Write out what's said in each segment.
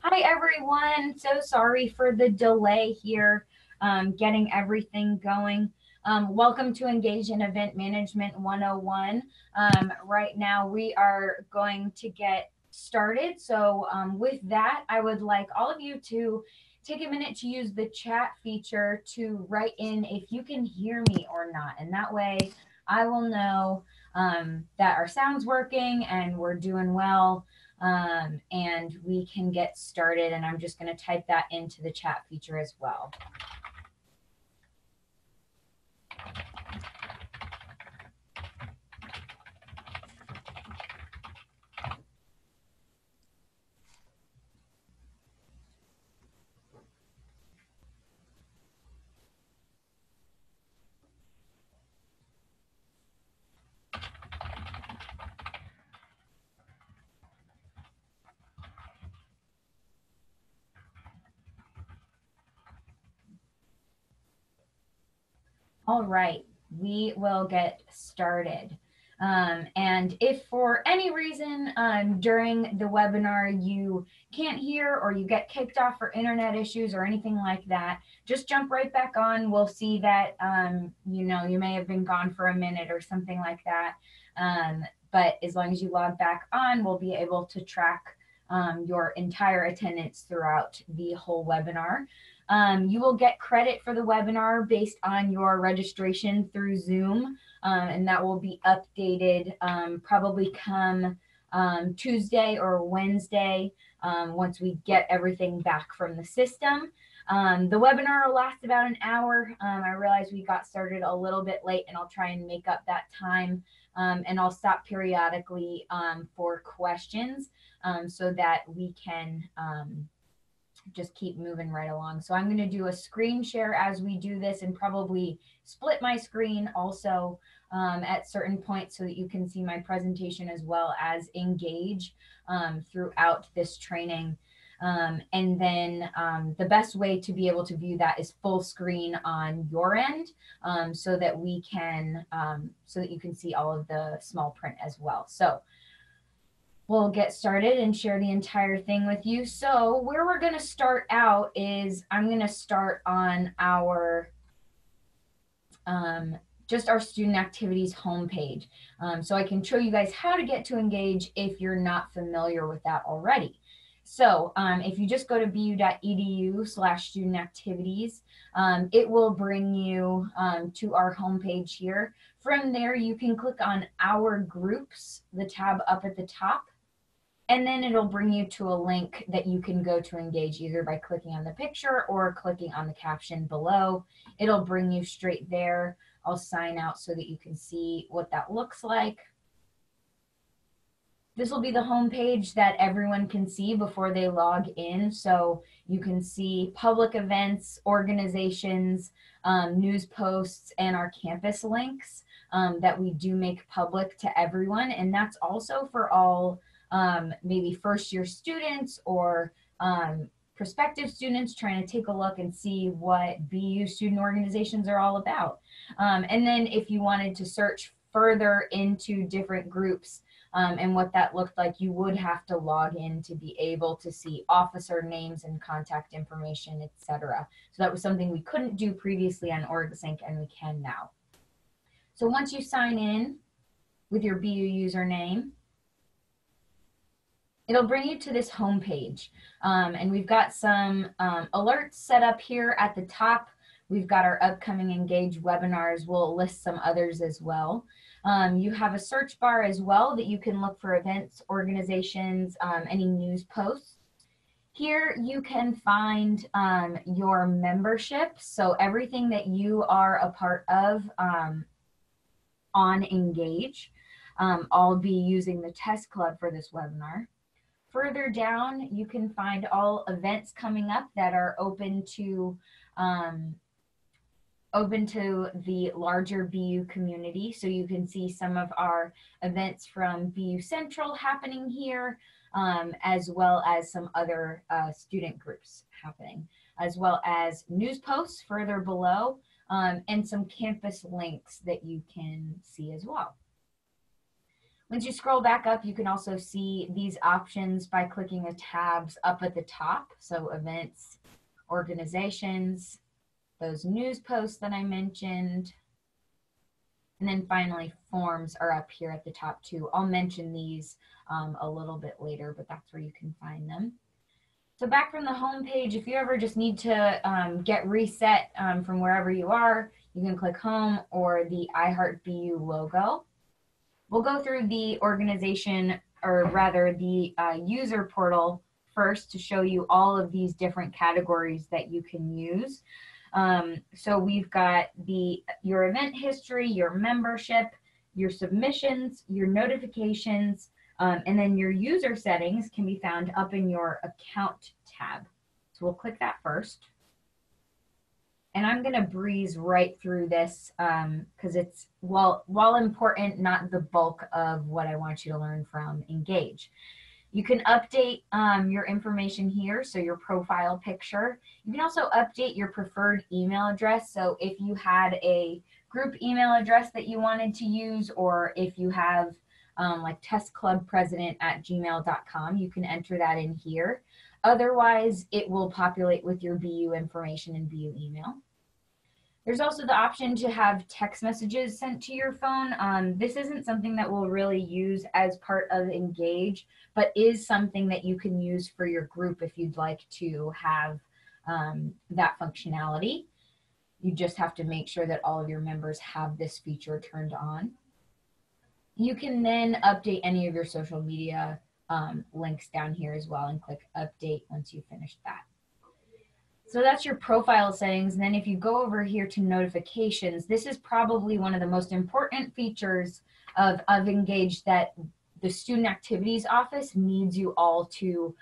Hi, everyone. So sorry for the delay here, getting everything going. Welcome to Engage in Event Management 101. Right now, we are going to get started. So, with that, I would like all of you to take a minute to use the chat feature to write in if you can hear me or not. And that way, I will know that our sound's working and we're doing well, and we can get started. And I'm just going to type that into the chat feature as well. All right, we will get started. And if for any reason during the webinar you can't hear or you get kicked off for internet issues or anything like that, just jump right back on. We'll see that, you may have been gone for a minute or something like that. But as long as you log back on, we'll be able to track your entire attendance throughout the whole webinar. You will get credit for the webinar based on your registration through Zoom, and that will be updated probably come Tuesday or Wednesday once we get everything back from the system. The webinar will last about an hour. I realize we got started a little bit late, and I'll try and make up that time. And I'll stop periodically for questions so that we can just keep moving right along. So I'm going to do a screen share as we do this and probably split my screen also at certain points so that you can see my presentation as well as engage throughout this training. And then the best way to be able to view that is full screen on your end so that we can, so that you can see all of the small print as well. So we'll get started and share the entire thing with you. So where we're going to start out is I'm going to start on our just our student activities homepage. So I can show you guys how to get to Engage if you're not familiar with that already. So if you just go to bu.edu/student activities, it will bring you to our homepage here. From there, you can click on Our Groups, the tab up at the top. And then it'll bring you to a link that you can go to Engage either by clicking on the picture or clicking on the caption below. It'll bring you straight there. I'll sign out so that you can see what that looks like. This will be the home page that everyone can see before they log in. So you can see public events, organizations, news posts, and our campus links that we do make public to everyone. And that's also for all maybe first-year students or prospective students trying to take a look and see what BU student organizations are all about. And then if you wanted to search further into different groups and what that looked like, you would have to log in to be able to see officer names and contact information, etc. So that was something we couldn't do previously on OrgSync, and we can now. So once you sign in with your BU username, it'll bring you to this home page. And we've got some alerts set up here at the top. We've got our upcoming Engage webinars. We'll list some others as well. You have a search bar as well that you can look for events, organizations, any news posts. Here you can find your membership. So everything that you are a part of on Engage. I'll be using the test club for this webinar. Further down, you can find all events coming up that are open to the larger BU community. So you can see some of our events from BU Central happening here, as well as some other student groups happening, as well as news posts further below, and some campus links that you can see as well. Once you scroll back up, you can also see these options by clicking the tabs up at the top. So events, organizations, those news posts that I mentioned, and then finally forms are up here at the top too. I'll mention these a little bit later, but that's where you can find them. So back from the home page, if you ever just need to get reset from wherever you are, you can click home or the iHeartBU logo. We'll go through the organization, or rather the user portal first, to show you all of these different categories that you can use. So we've got your event history, your membership, your submissions, your notifications, and then your user settings can be found up in your account tab. So we'll click that first. And I'm going to breeze right through this because it's, while important, not the bulk of what I want you to learn from Engage. You can update your information here, so your profile picture. You can also update your preferred email address. So if you had a group email address that you wanted to use, or if you have like testclubpresident@gmail.com, you can enter that in here. Otherwise, it will populate with your BU information and BU email. There's also the option to have text messages sent to your phone. This isn't something that we'll really use as part of Engage, but is something that you can use for your group if you'd like to have that functionality. You just have to make sure that all of your members have this feature turned on. You can then update any of your social media links down here as well and click update once you've finished that. So that's your profile settings. And then if you go over here to notifications, this is probably one of the most important features of Engage that the Student Activities Office needs you all to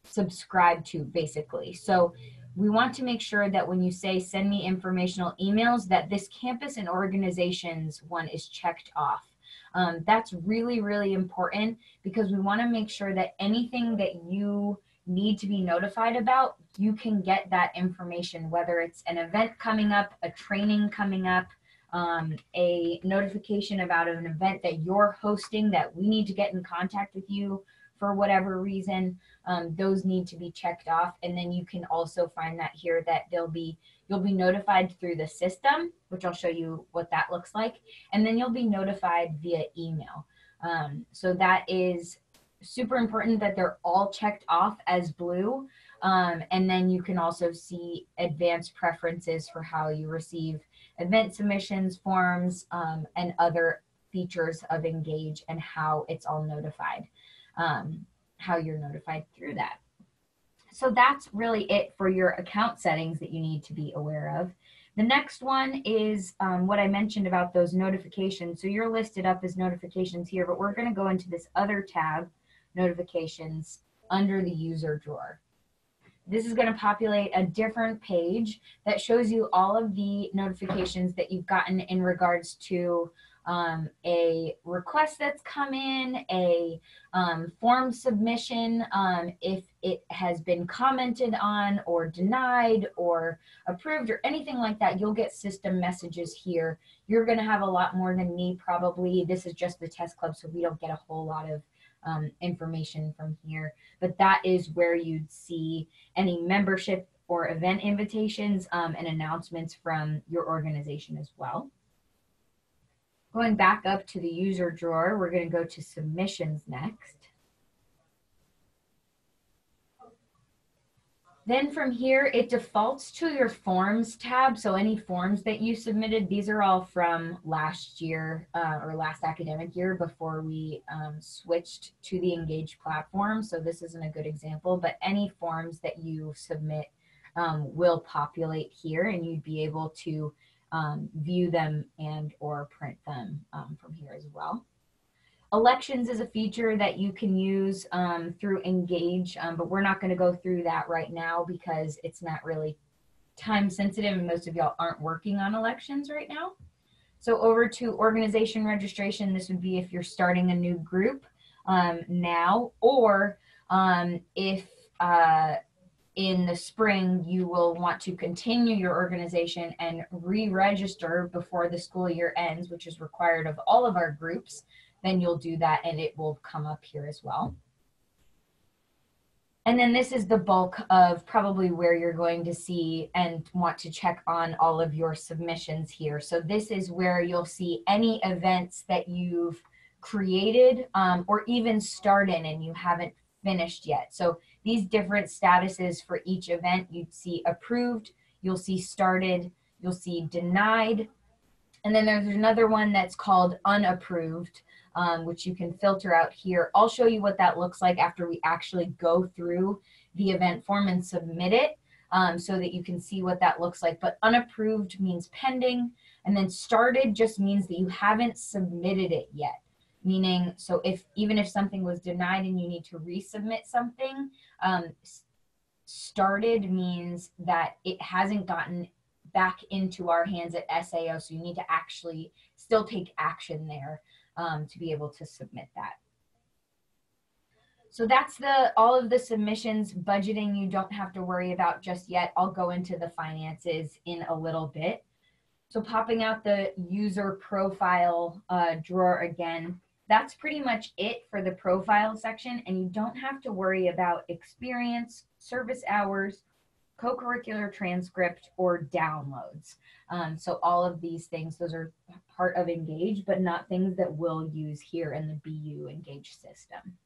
subscribe to, basically. So we want to make sure that when you say send me informational emails, that this campus and organizations one is checked off. That's really, really important because we want to make sure that anything that you need to be notified about, you can get that information, whether it's an event coming up, a training coming up, a notification about an event that you're hosting that we need to get in contact with you for whatever reason. Those need to be checked off. And then you can also find that here that you'll be notified through the system, which I'll show you what that looks like. And then you'll be notified via email. So that is super important that they're all checked off as blue. And then you can also see advanced preferences for how you receive event submissions, forms, and other features of Engage and how it's all notified, how you're notified through that. So that's really it for your account settings that you need to be aware of. The next one is what I mentioned about those notifications. So you're listed up as notifications here, but we're going to go into this other tab, notifications, under the user drawer. This is going to populate a different page that shows you all of the notifications that you've gotten in regards to a request that's come in, a form submission, if it has been commented on or denied or approved or anything like that. You'll get system messages here. You're going to have a lot more than me probably. This is just the test club, so we don't get a whole lot of information from here, but that is where you'd see any membership or event invitations and announcements from your organization as well. Going back up to the user drawer, we're going to go to submissions next. Then from here, it defaults to your forms tab. So any forms that you submitted, these are all from last year or last academic year before we switched to the Engage platform. So this isn't a good example, but any forms that you submit will populate here and you'd be able to view them and or print them from here as well. Elections is a feature that you can use through Engage, but we're not going to go through that right now because it's not really time sensitive and most of y'all aren't working on elections right now. So over to organization registration, this would be if you're starting a new group now, or if in the spring you will want to continue your organization and re-register before the school year ends, which is required of all of our groups. then you'll do that and it will come up here as well. And then this is the bulk of probably where you're going to see and want to check on all of your submissions here. So this is where you'll see any events that you've created or even started and you haven't finished yet. So these different statuses for each event, you'd see approved, you'll see started, you'll see denied, and then there's another one that's called unapproved, which you can filter out here. I'll show you what that looks like after we actually go through the event form and submit it, so that you can see what that looks like. But unapproved means pending, and then started just means that you haven't submitted it yet. Meaning, so even if something was denied and you need to resubmit something, started means that it hasn't gotten back into our hands at SAO, so you need to actually still take action there to be able to submit that. So that's all of the submissions. Budgeting you don't have to worry about just yet. I'll go into the finances in a little bit. So popping out the user profile drawer again, that's pretty much it for the profile section, and you don't have to worry about experience, service hours, co-curricular transcript, or downloads. So all of these things, those are part of Engage, but not things that we'll use here in the BU Engage system.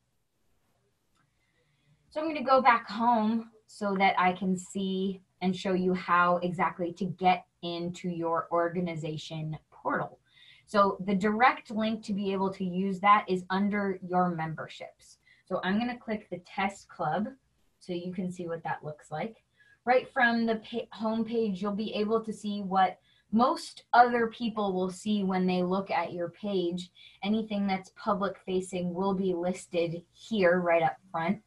So I'm going to go back home so that I can see and show you how exactly to get into your organization portal. So the direct link to be able to use that is under your memberships. So I'm going to click the Test Club so you can see what that looks like. Right from the home page, you'll be able to see what most other people will see when they look at your page. Anything that's public facing will be listed here right up front.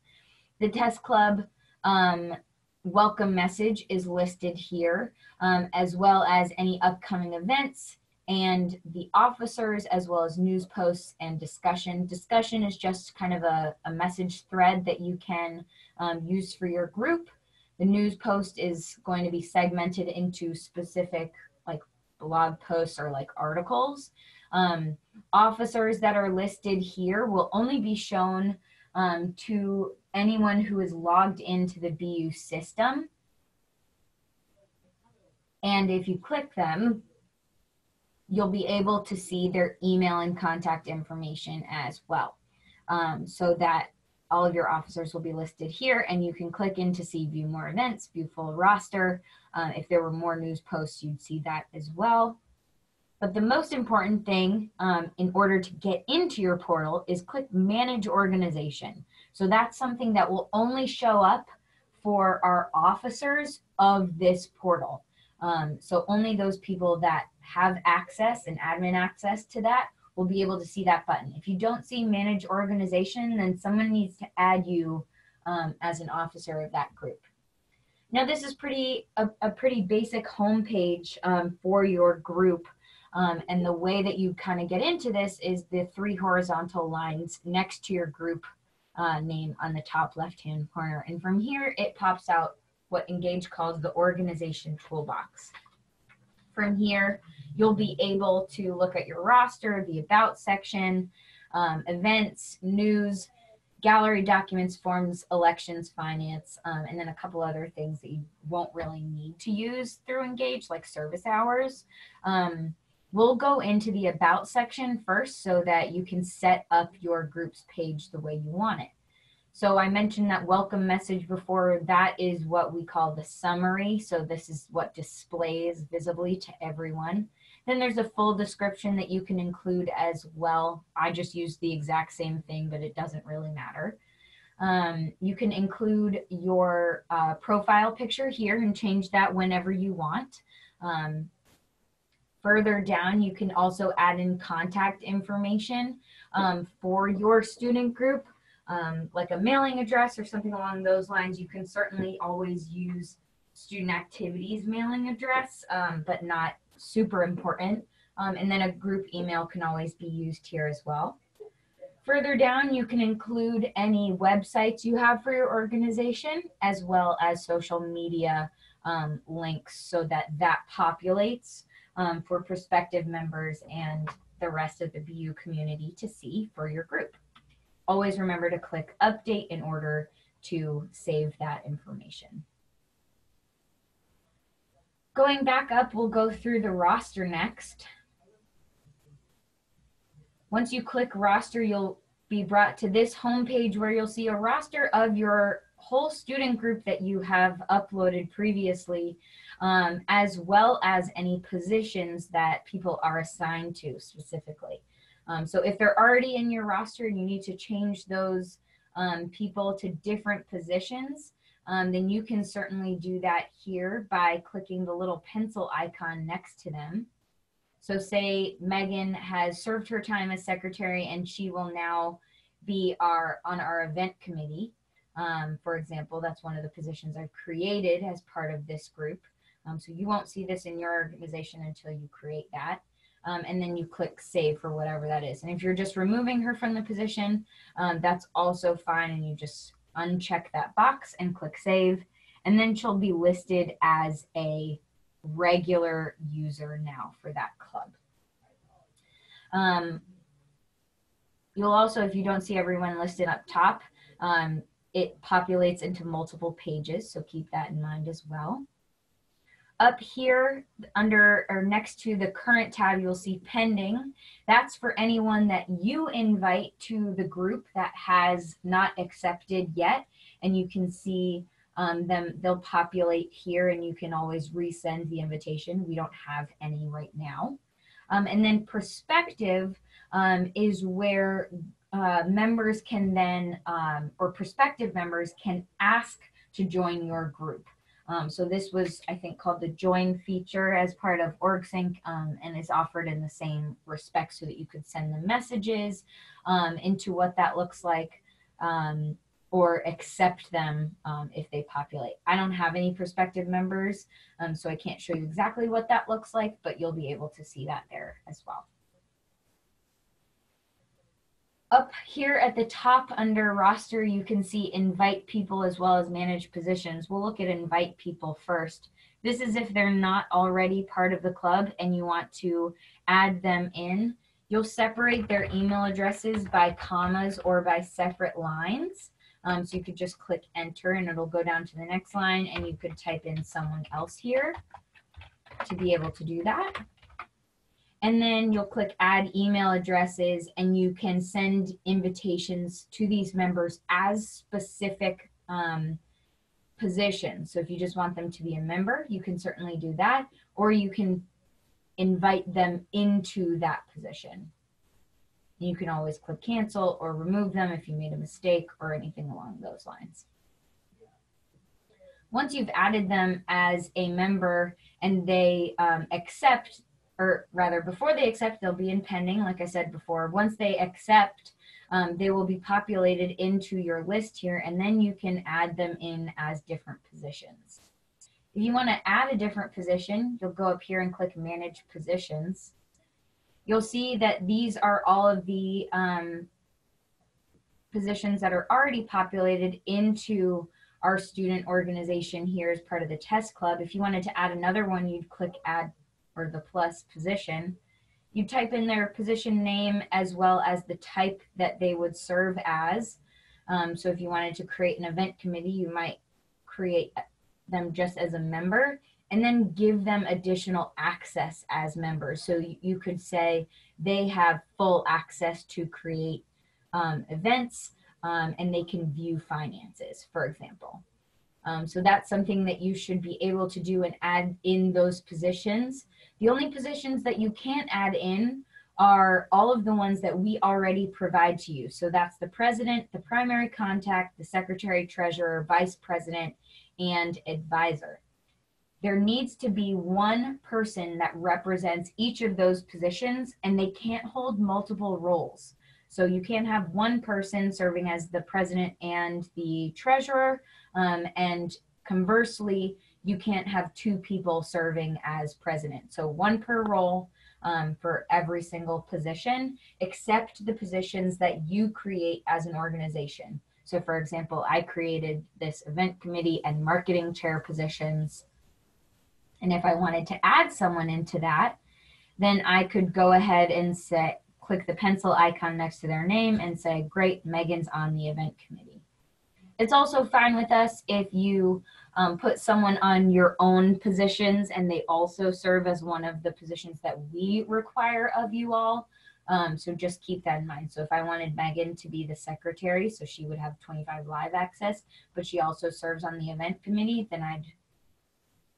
The Test Club welcome message is listed here, as well as any upcoming events and the officers, as well as news posts and discussion. Discussion is just kind of a message thread that you can use for your group. The news post is going to be segmented into specific like blog posts or like articles. Officers that are listed here will only be shown to anyone who is logged into the BU system. And if you click them, you'll be able to see their email and contact information as well. So that all of your officers will be listed here, and you can click in to see view more events, view full roster. If there were more news posts, you'd see that as well. But the most important thing in order to get into your portal is click Manage Organization. So that's something that will only show up for our officers of this portal. So only those people that have access and admin access to that will be able to see that button. If you don't see Manage Organization, then someone needs to add you as an officer of that group. Now this is a pretty basic homepage for your group. And the way that you kind of get into this is the 3 horizontal lines next to your group name on the top left-hand corner. And from here, it pops out what Engage calls the organization toolbox. From here, you'll be able to look at your roster, the About section, events, news, gallery documents, forms, elections, finance, and then a couple other things that you won't really need to use through Engage, like service hours. We'll go into the About section first so that you can set up your group's page the way you want it. So I mentioned that welcome message before. That is what we call the summary. So this is what displays visibly to everyone. Then there's a full description that you can include as well. I just used the exact same thing, but it doesn't really matter. You can include your profile picture here and change that whenever you want. Further down, you can also add in contact information for your student group. Like a mailing address or something along those lines. You can certainly always use student activities mailing address, but not super important. And then a group email can always be used here as well. Further down, you can include any websites you have for your organization, as well as social media links so that populates for prospective members and the rest of the BU community to see for your group. Always remember to click update in order to save that information. Going back up, we'll go through the roster next. Once you click roster, you'll be brought to this homepage where you'll see a roster of your whole student group that you have uploaded previously, as well as any positions that people are assigned to specifically. So if they're already in your roster and you need to change those people to different positions, then you can certainly do that here by clicking the little pencil icon next to them. So say Megan has served her time as secretary and she will now be on our event committee. For example, that's one of the positions I've created as part of this group. So you won't see this in your organization until you create that. And then you click save for whatever that is. And if you're just removing her from the position, that's also fine. And you just uncheck that box and click save. And then she'll be listed as a regular user now for that club. You'll also, if you don't see everyone listed up top, it populates into multiple pages, so keep that in mind as well. Up here under or next to the current tab, you'll see pending. That's for anyone that you invite to the group that has not accepted yet, and you can see they'll populate here and you can always resend the invitation. We don't have any right now. And then prospective is where members can then, or prospective members can ask to join your group. So this was, I think, called the join feature as part of OrgSync, and is offered in the same respect so that you could send them messages into what that looks like, or accept them if they populate. I don't have any prospective members, so I can't show you exactly what that looks like, but you'll be able to see that there as well. Up here at the top under roster, you can see invite people as well as manage positions. We'll look at invite people first. This is if they're not already part of the club and you want to add them in. You'll separate their email addresses by commas or by separate lines. So you could just click enter and it'll go down to the next line, and you could type in someone else here to be able to do that. And then you'll click add email addresses and you can send invitations to these members as specific positions. So if you just want them to be a member, you can certainly do that, or you can invite them into that position. You can always click cancel or remove them if you made a mistake or anything along those lines. Once you've added them as a member and they accept, or rather before they accept, they'll be in pending, like I said before. Once they accept, they will be populated into your list here, and then you can add them in as different positions. If you want to add a different position, you'll go up here and click manage positions. You'll see that these are all of the positions that are already populated into our student organization here as part of the test club. If you wanted to add another one, you'd click add or the plus position. You type in their position name as well as the type that they would serve as. So if you wanted to create an event committee, you might create them just as a member and then give them additional access as members. So you could say they have full access to create events and they can view finances, for example. So that's something that you should be able to do and add in those positions. The only positions that you can't add in are all of the ones that we already provide to you. So that's the president, the primary contact, the secretary, treasurer, vice president, and advisor. There needs to be one person that represents each of those positions, and they can't hold multiple roles. So you can't have one person serving as the president and the treasurer, and conversely, you can't have two people serving as president. So one per role for every single position, except the positions that you create as an organization. So for example, I created this event committee and marketing chair positions. And if I wanted to add someone into that, then I could go ahead and say, click the pencil icon next to their name and say, great, Megan's on the event committee. It's also fine with us if you put someone on your own positions and they also serve as one of the positions that we require of you all. So just keep that in mind. So if I wanted Megan to be the secretary, so she would have 25 live access, but she also serves on the event committee, then I'd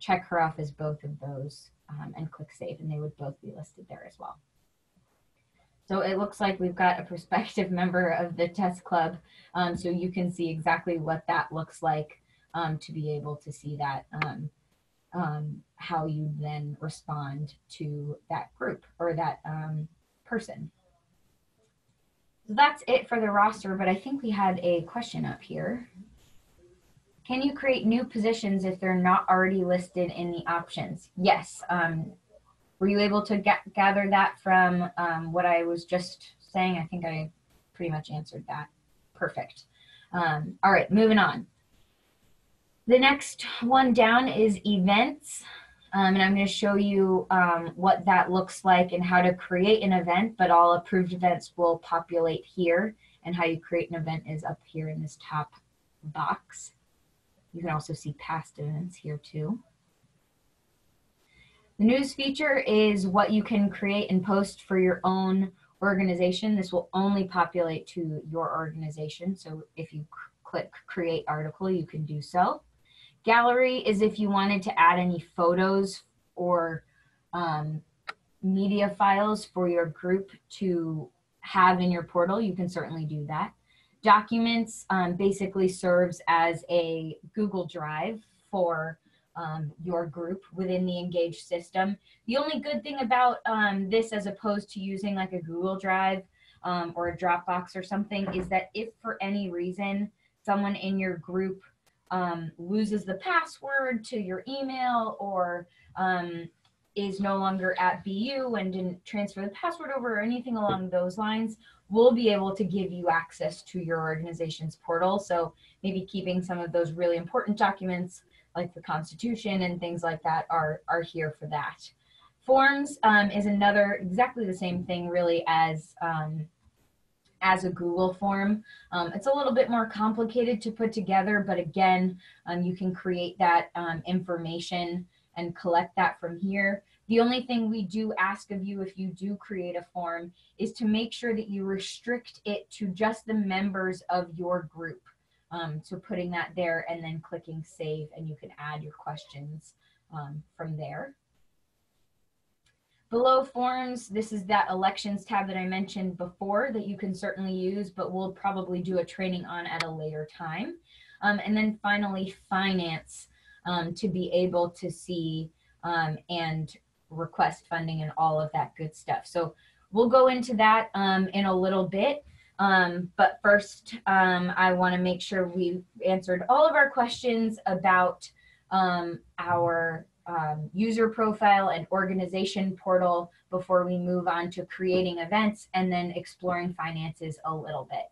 check her off as both of those and click save, and they would both be listed there as well. So it looks like we've got a prospective member of the test club. So you can see exactly what that looks like to be able to see that, how you then respond to that group or that person. So that's it for the roster, but I think we had a question up here. Can you create new positions if they're not already listed in the options? Yes. Were you able to gather that from what I was just saying? I think I pretty much answered that. Perfect. All right, moving on. The next one down is events. And I'm going to show you what that looks like and how to create an event, but all approved events will populate here, and how you create an event is up here in this top box. You can also see past events here too. The news feature is what you can create and post for your own organization. This will only populate to your organization. So if you click create article, you can do so. Gallery is if you wanted to add any photos or media files for your group to have in your portal, you can certainly do that. Documents basically serves as a Google Drive for your group within the Engage system. The only good thing about this, as opposed to using like a Google Drive or a Dropbox or something, is that if for any reason someone in your group loses the password to your email or is no longer at BU and didn't transfer the password over or anything along those lines, we'll be able to give you access to your organization's portal. So maybe keeping some of those really important documents like the Constitution and things like that are here for that. Forms is another, exactly the same thing really as a Google form. It's a little bit more complicated to put together, but again, you can create that information and collect that from here. The only thing we do ask of you if you do create a form is to make sure that you restrict it to just the members of your group. So putting that there and then clicking save, and you can add your questions from there. Below forms, this is that elections tab that I mentioned before that you can certainly use, but we'll probably do a training on at a later time. And then finally, finance, to be able to see and request funding and all of that good stuff. So we'll go into that in a little bit. But first, I want to make sure we've answered all of our questions about our user profile and organization portal before we move on to creating events and then exploring finances a little bit.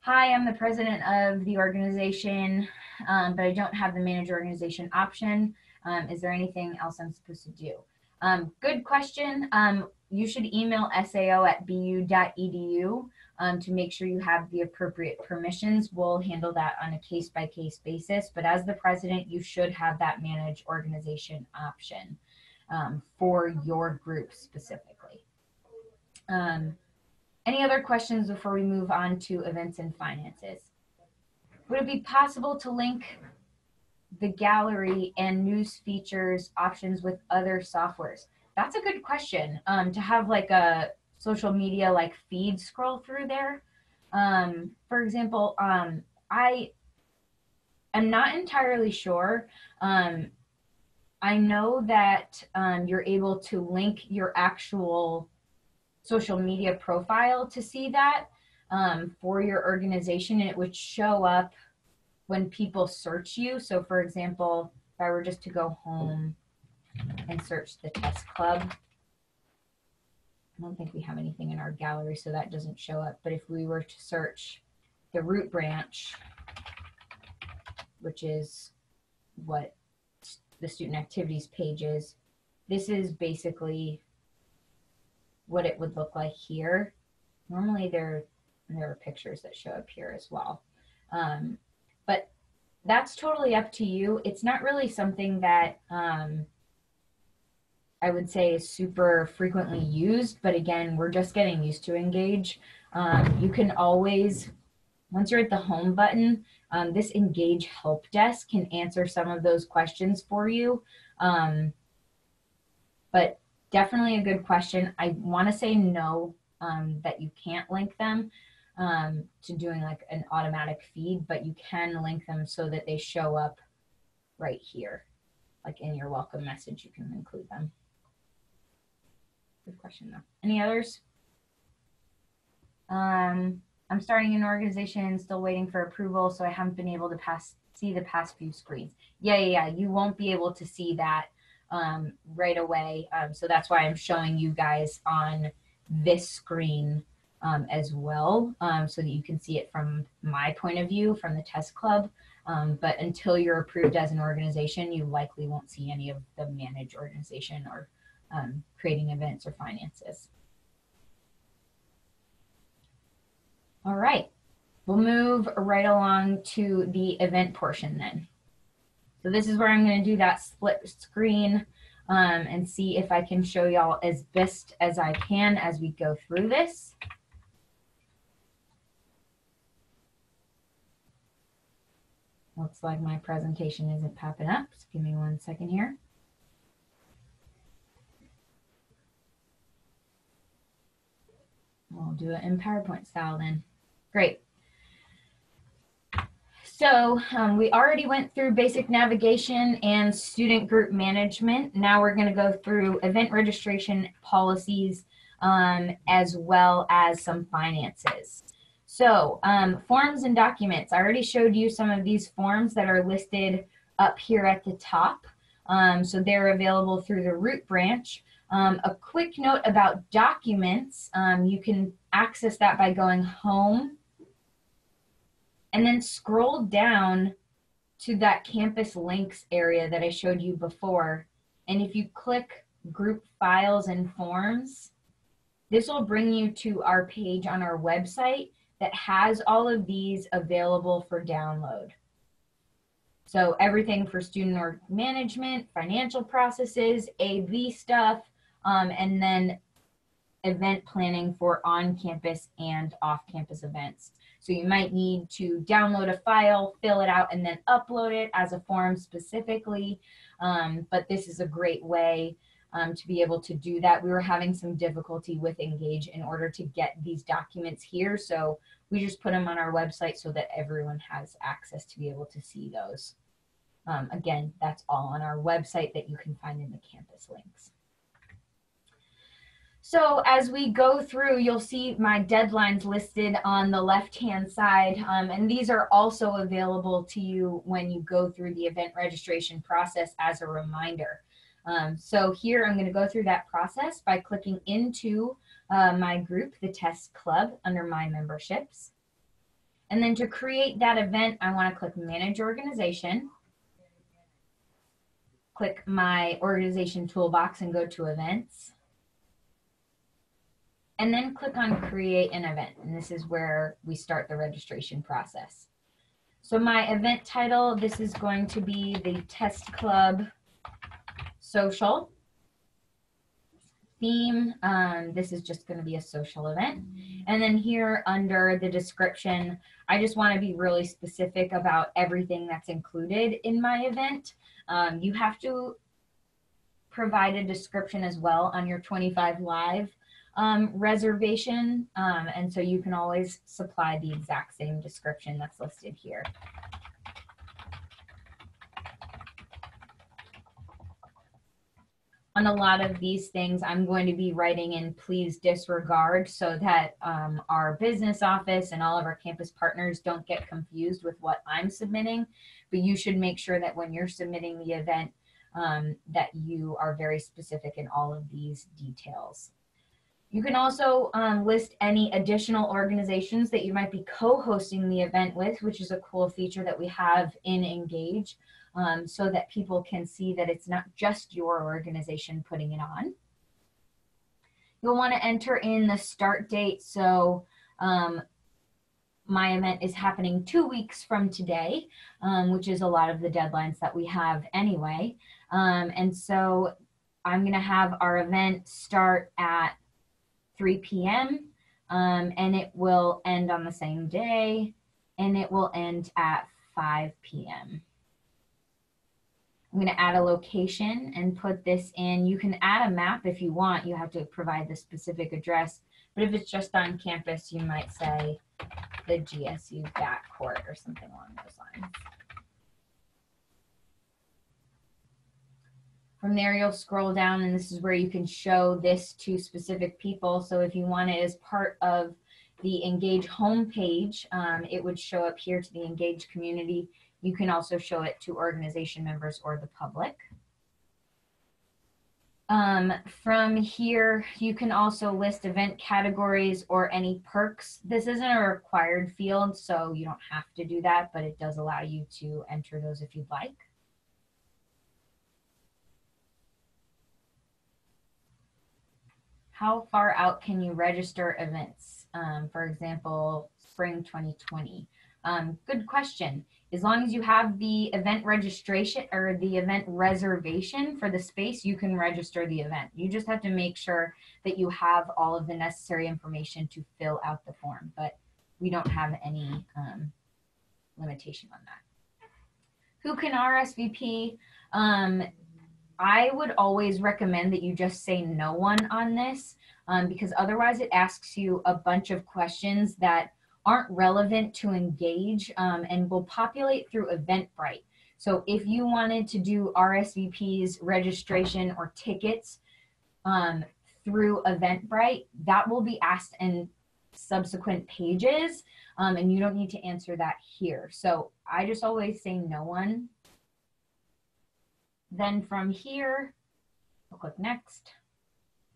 Hi, I'm the president of the organization, but I don't have the manage organization option. Is there anything else I'm supposed to do? Good question. You should email sao@bu.edu to make sure you have the appropriate permissions. We'll handle that on a case-by-case basis, but as the president, you should have that manage organization option for your group specifically. Any other questions before we move on to events and finances? Would it be possible to link the gallery and news features options with other softwares? That's a good question. To have like a social media like feed scroll through there. For example, I am not entirely sure. I know that you're able to link your actual social media profile to see that for your organization, and it would show up when people search you. So for example, if I were just to go home and search the test club, I don't think we have anything in our gallery, so that doesn't show up. But if we were to search the root branch, which is what the student activities page is, this is basically what it would look like here. Normally there are pictures that show up here as well. But that's totally up to you. It's not really something that I would say is super frequently used, but again, we're just getting used to Engage. You can always, once you're at the home button, this Engage help desk can answer some of those questions for you. But definitely a good question. I want to say no, that you can't link them to doing like an automatic feed, but you can link them so that they show up right here. Like in your welcome message, you can include them. Good question though. Any others? I'm starting an organization, still waiting for approval, so I haven't been able to see the past few screens. Yeah. You won't be able to see that right away. So that's why I'm showing you guys on this screen as well, so that you can see it from my point of view, from the test club. But until you're approved as an organization, you likely won't see any of the manage organization or creating events or finances. All right, we'll move right along to the event portion then. So this is where I'm going to do that split screen and see if I can show y'all as best as I can as we go through this. Looks like my presentation isn't popping up, so give me 1 second here. We'll do it in PowerPoint style then. Great. So we already went through basic navigation and student group management. Now we're going to go through event registration policies as well as some finances. So forms and documents. I already showed you some of these forms that are listed up here at the top. So they're available through the root branch. A quick note about documents. You can access that by going home and then scroll down to that campus links area that I showed you before. And if you click group files and forms, this will bring you to our page on our website that has all of these available for download. So everything for student org management, financial processes, AV stuff, and then event planning for on-campus and off-campus events. So you might need to download a file, fill it out, and then upload it as a form specifically. But this is a great way to be able to do that. We were having some difficulty with Engage in order to get these documents here. So we just put them on our website so that everyone has access to be able to see those. Again, that's all on our website that you can find in the campus links. So as we go through, you'll see my deadlines listed on the left-hand side, and these are also available to you when you go through the event registration process as a reminder. So here I'm going to go through that process by clicking into my group, the Test Club, under My Memberships. And then to create that event, I want to click Manage Organization, click my organization toolbox and go to Events. And then click on Create an Event, and this is where we start the registration process. So my event title, this is going to be the Test Club Social. Theme, this is just going to be a social event. And then here under the description, I just want to be really specific about everything that's included in my event. You have to provide a description as well on your 25 Live reservation, and so you can always supply the exact same description that's listed here. On a lot of these things, I'm going to be writing in please disregard so that our business office and all of our campus partners don't get confused with what I'm submitting, but you should make sure that when you're submitting the event that you are very specific in all of these details. You can also list any additional organizations that you might be co-hosting the event with, which is a cool feature that we have in Engage, so that people can see that it's not just your organization putting it on. You'll want to enter in the start date. So my event is happening 2 weeks from today, which is a lot of the deadlines that we have anyway. And so I'm going to have our event start at 3 p.m. And it will end on the same day, and it will end at 5 p.m. I'm going to add a location and put this in. You can add a map if you want. You have to provide the specific address. But if it's just on campus, you might say the GSU backcourt or something along those lines. From there, you'll scroll down, and this is where you can show this to specific people. So if you want it as part of the Engage homepage, it would show up here to the Engage community. You can also show it to organization members or the public. From here, you can also list event categories or any perks. This isn't a required field, so you don't have to do that, but it does allow you to enter those if you'd like. How far out can you register events? For example, spring 2020. Good question. As long as you have the event registration or the event reservation for the space, you can register the event. You just have to make sure that you have all of the necessary information to fill out the form, but we don't have any limitation on that. Who can RSVP? I would always recommend that you just say no one on this, because otherwise it asks you a bunch of questions that aren't relevant to Engage and will populate through Eventbrite. So if you wanted to do RSVPs, registration, or tickets through Eventbrite, that will be asked in subsequent pages, and you don't need to answer that here. So I just always say no one. Then from here, we'll click next.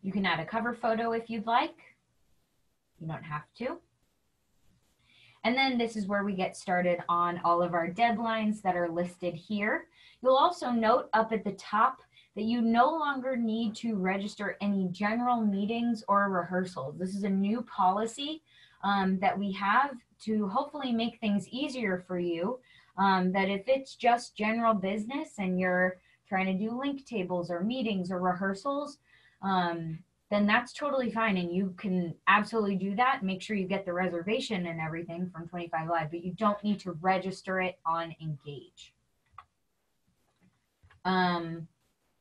You can add a cover photo if you'd like. You don't have to. And then this is where we get started on all of our deadlines that are listed here. You'll also note up at the top that you no longer need to register any general meetings or rehearsals. This is a new policy that we have to hopefully make things easier for you, that if it's just general business and you're trying to do link tables or meetings or rehearsals, then that's totally fine, and you can absolutely do that. Make sure you get the reservation and everything from 25 Live, but you don't need to register it on Engage.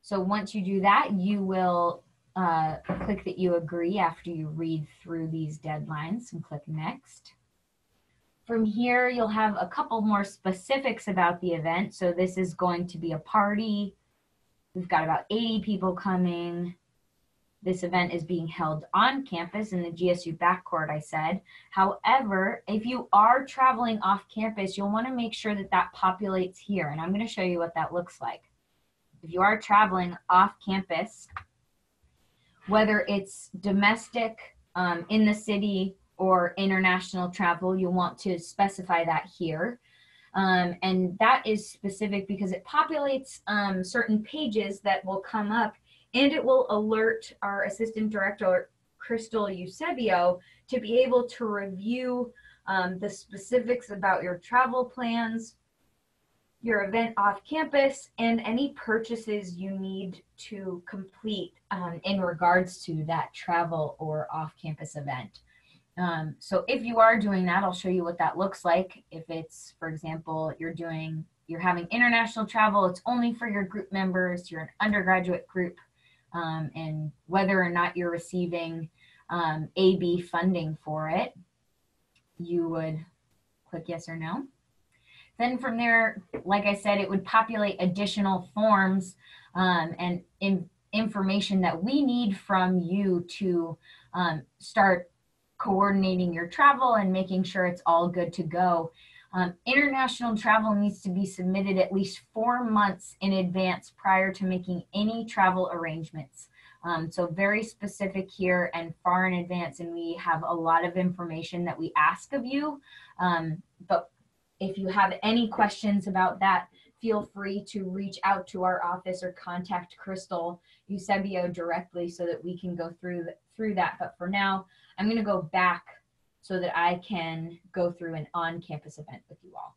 So once you do that, you will click that you agree after you read through these deadlines and click next. From here, you'll have a couple more specifics about the event. So this is going to be a party. We've got about 80 people coming. This event is being held on campus in the GSU backcourt, I said. However, if you are traveling off campus, you'll want to make sure that that populates here. And I'm going to show you what that looks like. If you are traveling off campus, whether it's domestic in the city or international travel, you'll want to specify that here. And that is specific because it populates certain pages that will come up, and it will alert our Assistant Director, Crystal Eusebio, to be able to review the specifics about your travel plans, your event off campus, and any purchases you need to complete in regards to that travel or off-campus event. So if you are doing that, I'll show you what that looks like. If it's, for example, you're having international travel, it's only for your group members, you're an undergraduate group, and whether or not you're receiving AB funding for it, you would click yes or no. Then from there, like I said, it would populate additional forms and information that we need from you to start coordinating your travel and making sure it's all good to go. International travel needs to be submitted at least 4 months in advance prior to making any travel arrangements. So very specific here and far in advance, and we have a lot of information that we ask of you. But if you have any questions about that, feel free to reach out to our office or contact Crystal Eusebio directly so that we can go through through that. But for now, I'm going to go back so that I can go through an on-campus event with you all.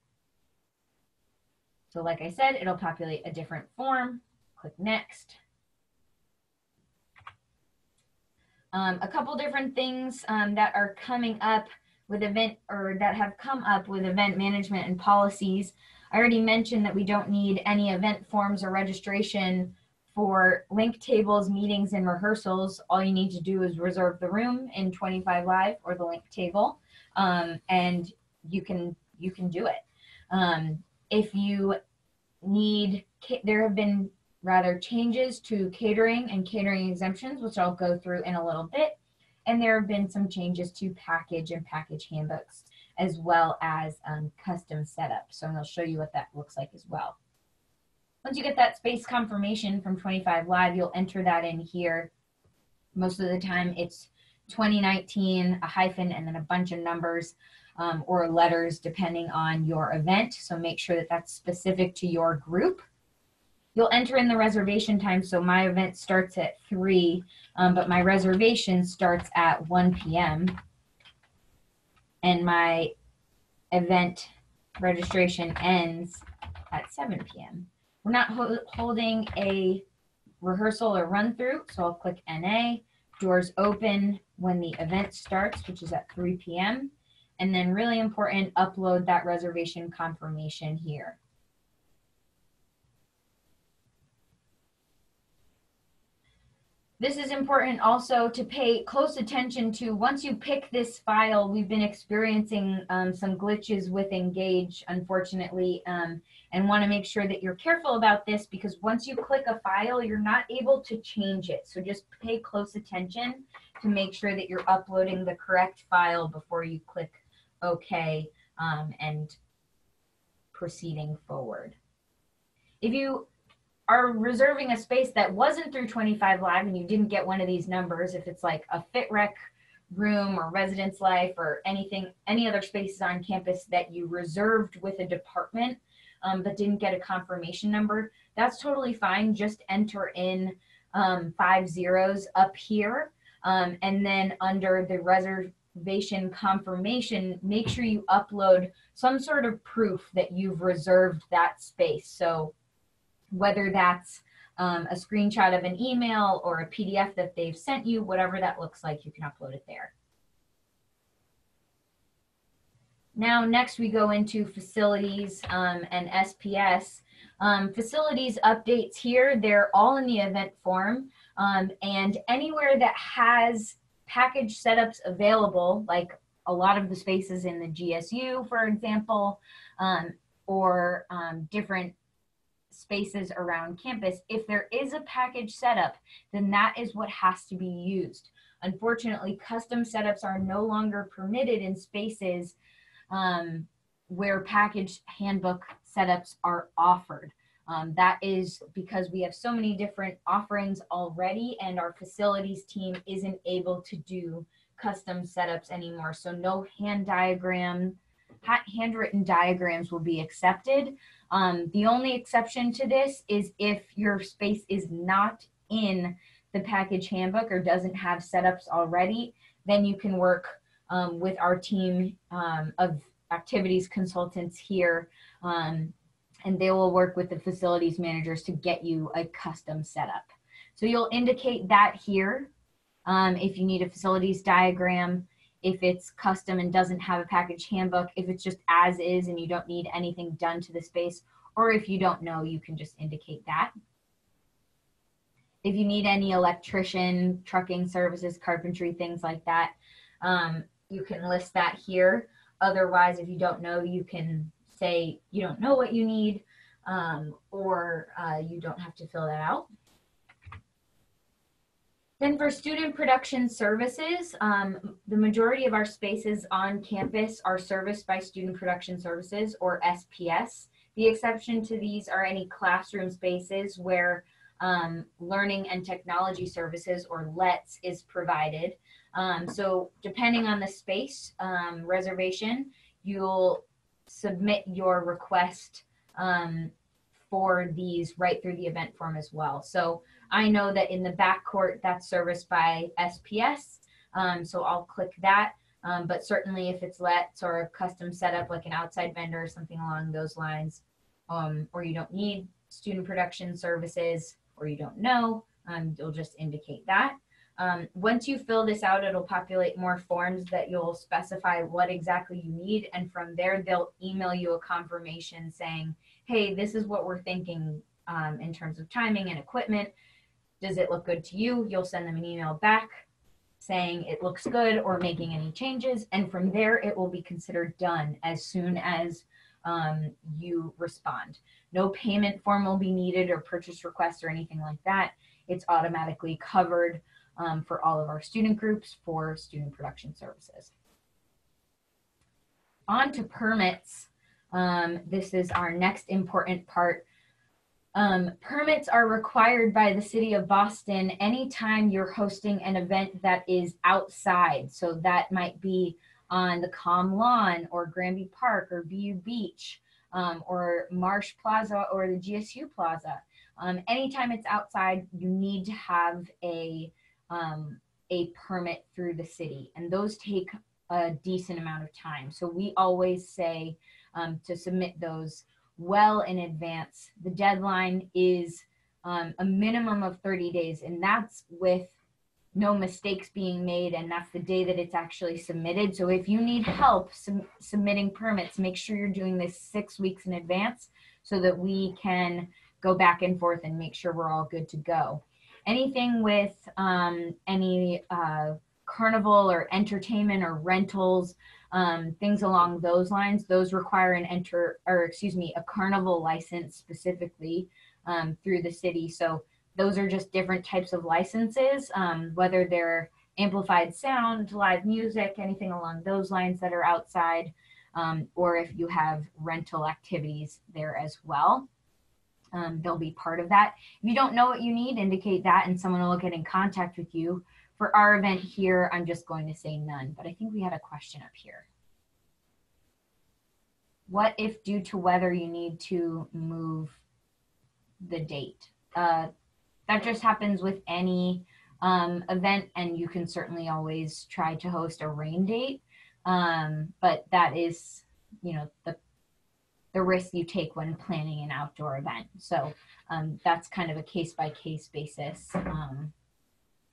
So like I said, it'll populate a different form. Click next. A couple different things that are coming up with event, or that have come up with event management and policies. I already mentioned that we don't need any event forms or registration for link tables, meetings, and rehearsals. All you need to do is reserve the room in 25 Live or the link table, and you can do it. If you need, there have been rather changes to catering and catering exemptions, which I'll go through in a little bit. And there have been some changes to package and package handbooks, as well as custom setup. So I'm going to show you what that looks like as well. Once you get that space confirmation from 25 Live, you'll enter that in here. Most of the time it's 2019, a hyphen, and then a bunch of numbers or letters depending on your event. So make sure that that's specific to your group. You'll enter in the reservation time. So my event starts at 3, but my reservation starts at 1 p.m. and my event registration ends at 7 p.m. We're not holding a rehearsal or run through, so I'll click NA. Doors open when the event starts, which is at 3 p.m. And then really important, upload that reservation confirmation here. This is important also to pay close attention to. Once you pick this file, we've been experiencing some glitches with Engage, unfortunately, and want to make sure that you're careful about this, because once you click a file, you're not able to change it. So just pay close attention to make sure that you're uploading the correct file before you click OK and proceeding forward. If you are reserving a space that wasn't through 25 Live and you didn't get one of these numbers, if it's like a FitRec room or Residence Life or anything, any other spaces on campus that you reserved with a department but didn't get a confirmation number, that's totally fine. Just enter in 5 zeros up here, and then under the reservation confirmation, make sure you upload some sort of proof that you've reserved that space. So whether that's a screenshot of an email or a PDF that they've sent you, whatever that looks like, you can upload it there. Now, next we go into facilities and SPS. Facilities updates here, they're all in the event form, and anywhere that has package setups available, like a lot of the spaces in the GSU, for example, or different spaces around campus, if there is a package setup, then that is what has to be used. Unfortunately, custom setups are no longer permitted in spaces where package handbook setups are offered. That is because we have so many different offerings already, and our facilities team isn't able to do custom setups anymore. So no handwritten diagrams will be accepted. The only exception to this is if your space is not in the package handbook or doesn't have setups already, then you can work with our team of activities consultants here, and they will work with the facilities managers to get you a custom setup. So you'll indicate that here if you need a facilities diagram, if it's custom and doesn't have a package handbook, if it's just as is and you don't need anything done to the space, or if you don't know, you can just indicate that. If you need any electrician, trucking services, carpentry, things like that, you can list that here. Otherwise, if you don't know, you can say you don't know what you need, or you don't have to fill that out. Then for student production services, the majority of our spaces on campus are serviced by Student Production Services, or SPS. The exception to these are any classroom spaces where Learning and Technology Services, or LETS, is provided. So depending on the space reservation, you'll submit your request for these right through the event form as well. So I know that in the back court that's serviced by SPS, so I'll click that. But certainly if it's Let's or a custom setup like an outside vendor or something along those lines, or you don't need student production services or you don't know, you'll just indicate that. Once you fill this out, it'll populate more forms that you'll specify what exactly you need. And from there, they'll email you a confirmation saying, hey, this is what we're thinking in terms of timing and equipment. Does it look good to you? You'll send them an email back saying it looks good or making any changes. And from there, it will be considered done as soon as you respond. No payment form will be needed or purchase request or anything like that. It's automatically covered for all of our student groups for student production services. On to permits. This is our next important part. Permits are required by the City of Boston anytime you're hosting an event that is outside. So that might be on the Comm Lawn or Granby Park or BU Beach or Marsh Plaza or the GSU Plaza. Anytime it's outside, you need to have a permit through the city, and those take a decent amount of time. So we always say to submit those well in advance. The deadline is a minimum of 30 days, and that's with no mistakes being made, and that's the day that it's actually submitted. So if you need help submitting permits, make sure you're doing this 6 weeks in advance so that we can go back and forth and make sure we're all good to go. Anything with any carnival or entertainment or rentals, things along those lines, those require a carnival license specifically through the city. So those are just different types of licenses, whether they're amplified sound, live music, anything along those lines that are outside, or if you have rental activities there as well. They'll be part of that. If you don't know what you need, indicate that and someone will get in contact with you. For our event here, I'm just going to say none, but I think we had a question up here. What if due to weather you need to move the date? That just happens with any event, and you can certainly always try to host a rain date, but that is, the risk you take when planning an outdoor event. So that's kind of a case-by-case basis.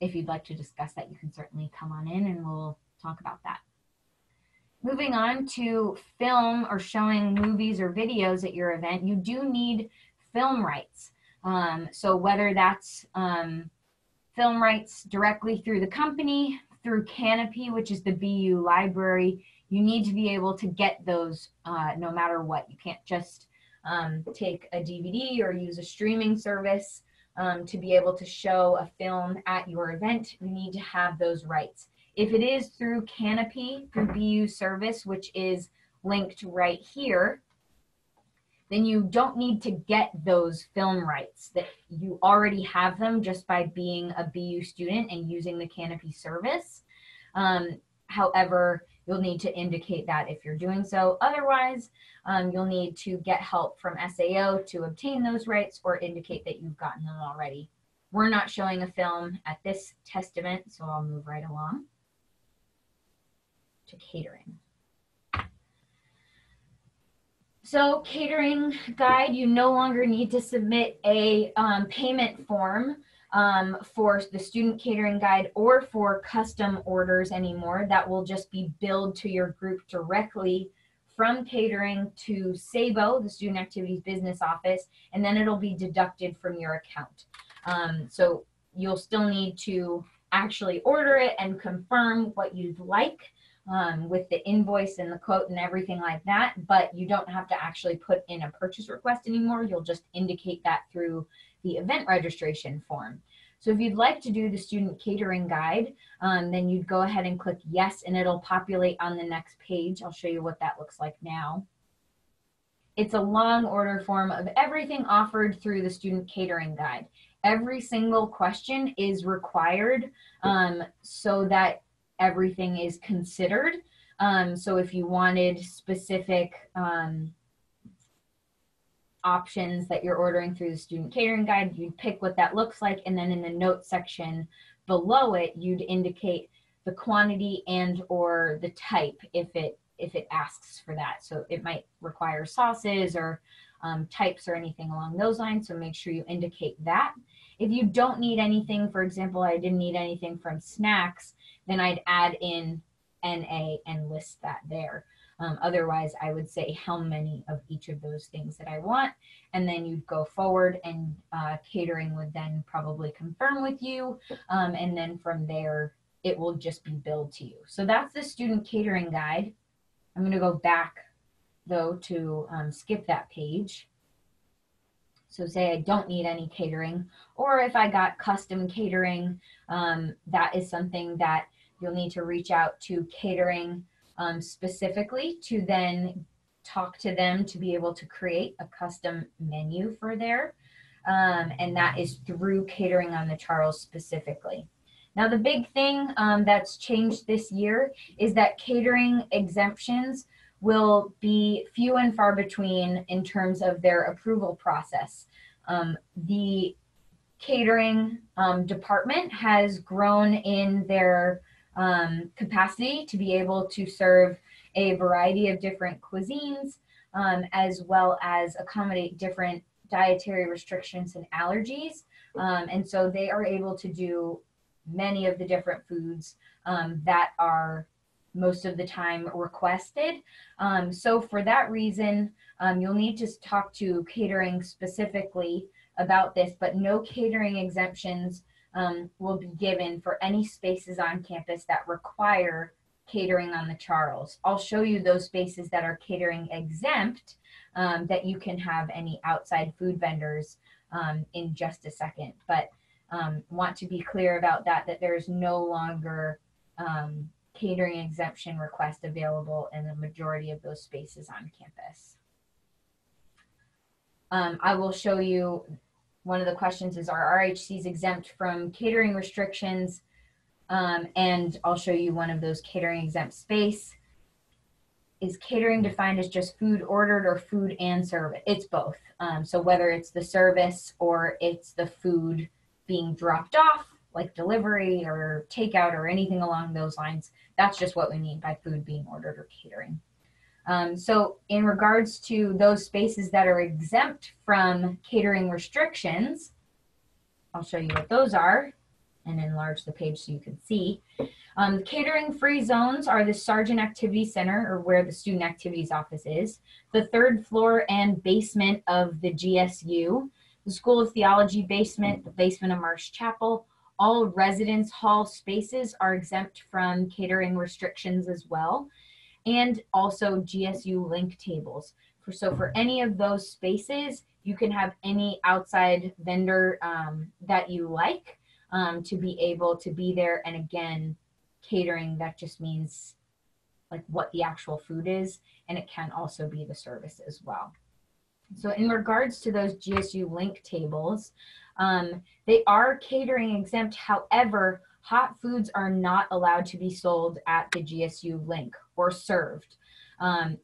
If you'd like to discuss that, you can certainly come on in and we'll talk about that. Moving on to film or showing movies or videos at your event, you do need film rights. So whether that's film rights directly through the company, through Canopy, which is the BU library, you need to be able to get those no matter what. You can't just take a DVD or use a streaming service to be able to show a film at your event. You need to have those rights. If it is through Canopy, through BU service, which is linked right here, then you don't need to get those film rights. That you already have them just by being a BU student and using the Canopy service. However, you'll need to indicate that if you're doing so. Otherwise, you'll need to get help from SAO to obtain those rights or indicate that you've gotten them already. We're not showing a film at this test event, so I'll move right along to catering. So catering guide, you no longer need to submit a payment form for the student catering guide or for custom orders anymore. That will just be billed to your group directly from catering to SABO, the Student Activities Business Office, and then it'll be deducted from your account. So you'll still need to actually order it and confirm what you'd like with the invoice and the quote and everything like that, but you don't have to actually put in a purchase request anymore. You'll just indicate that through the event registration form. So if you'd like to do the student catering guide, then you'd go ahead and click yes, and it'll populate on the next page. I'll show you what that looks like now. It's a long order form of everything offered through the student catering guide. Every single question is required so that everything is considered. So if you wanted specific options that you're ordering through the student catering guide, you'd pick what that looks like, and then in the notes section below it, you'd indicate the quantity and or the type if it asks for that. So it might require sauces or types or anything along those lines, so make sure you indicate that. If you don't need anything, for example, I didn't need anything from snacks, then I'd add in NA and list that there. Otherwise, I would say how many of each of those things that I want, and then you'd go forward, and catering would then probably confirm with you, and then from there, it will just be billed to you. So that's the student catering guide. I'm going to go back, though, to skip that page. So say I don't need any catering, or if I got custom catering, that is something that you'll need to reach out to catering specifically to then talk to them to be able to create a custom menu for there. And that is through Catering on the Charles specifically. Now, the big thing that's changed this year is that catering exemptions will be few and far between in terms of their approval process. The catering department has grown in their capacity to be able to serve a variety of different cuisines, as well as accommodate different dietary restrictions and allergies. And so they are able to do many of the different foods that are most of the time requested. So for that reason, you'll need to talk to catering specifically about this, but no catering exemptions will be given for any spaces on campus that require catering on the Charles. I'll show you those spaces that are catering exempt, that you can have any outside food vendors in just a second. But want to be clear about that there's no longer catering exemption request available in the majority of those spaces on campus. I will show you, one of the questions is, are RHCs exempt from catering restrictions? And I'll show you one of those catering exempt space. Is catering defined as just food ordered or food and service? It's both. So whether it's the service or it's the food being dropped off, like delivery or takeout or anything along those lines, that's just what we mean by food being ordered or catering. So in regards to those spaces that are exempt from catering restrictions, I'll show you what those are and enlarge the page so you can see. Catering free zones are the Sargent Activity Center, or where the Student Activities Office is, the third floor and basement of the GSU, the School of Theology basement, the basement of Marsh Chapel. All residence hall spaces are exempt from catering restrictions as well, and also GSU link tables. So for any of those spaces, you can have any outside vendor that you like to be able to be there. And again, catering, that just means like what the actual food is, and it can also be the service as well. So in regards to those GSU link tables, they are catering exempt. However, hot foods are not allowed to be sold at the GSU link or served.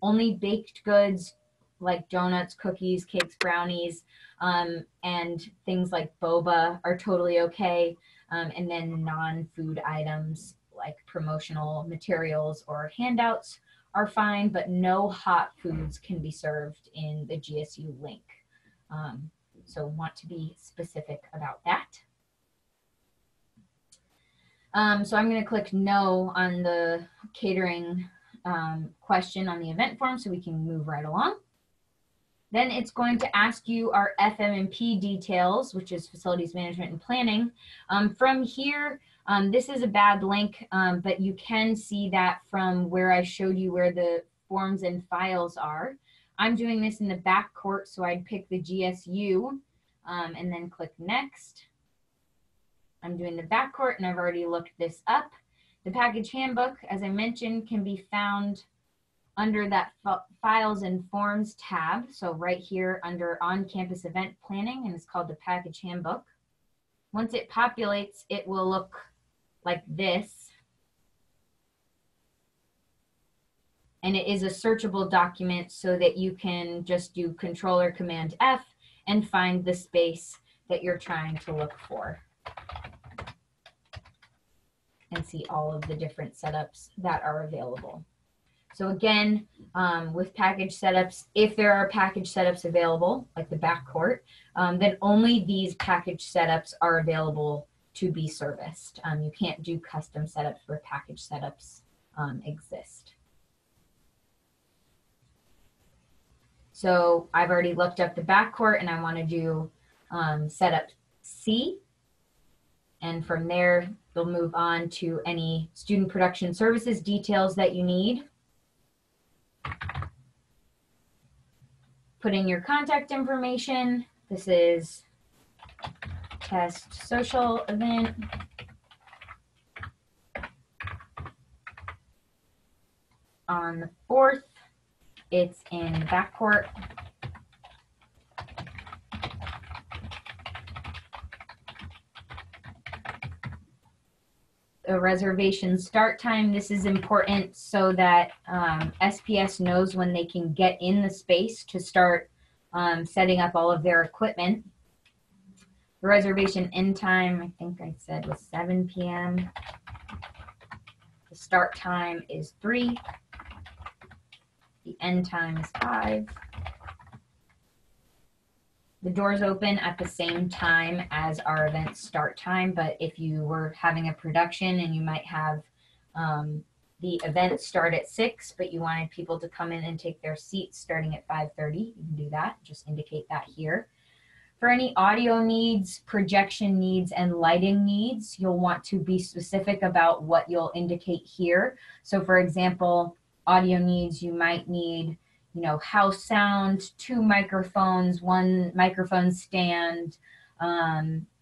Only baked goods like donuts, cookies, cakes, brownies, and things like boba are totally okay. And then non-food items like promotional materials or handouts are fine, but no hot foods can be served in the GSU link. So want to be specific about that. So I'm going to click no on the catering question on the event form so we can move right along. Then it's going to ask you our FMP details, which is facilities management and planning. From here, this is a bad link, but you can see that from where I showed you where the forms and files are. I'm doing this in the back court, so I'd pick the GSU and then click next. I'm doing the back court, and I've already looked this up. The package handbook, as I mentioned, can be found under that Files and Forms tab. So right here under On-Campus Event Planning, and it's called the Package Handbook. Once it populates, it will look like this. and it is a searchable document so that you can just do Control or Command F and find the space that you're trying to look for and see all of the different setups that are available. So again, with package setups, if there are package setups available, like the backcourt, then only these package setups are available to be serviced. You can't do custom setups where package setups exist. So I've already looked up the backcourt and I want to do setup C. And from there, they'll move on to any student production services details that you need. Put in your contact information. This is test social event. On the 4th, it's in the backcourt. A reservation start time. This is important so that SPS knows when they can get in the space to start setting up all of their equipment. The reservation end time, I think I said, was 7 p.m. The start time is 3. The end time is 5. The doors open at the same time as our event start time, but if you were having a production and you might have the event start at 6, but you wanted people to come in and take their seats starting at 5:30, you can do that. Just indicate that here. For any audio needs, projection needs, and lighting needs, you'll want to be specific about what you'll indicate here. So for example, audio needs, you might need, you know, house sound, 2 microphones, 1 microphone stand,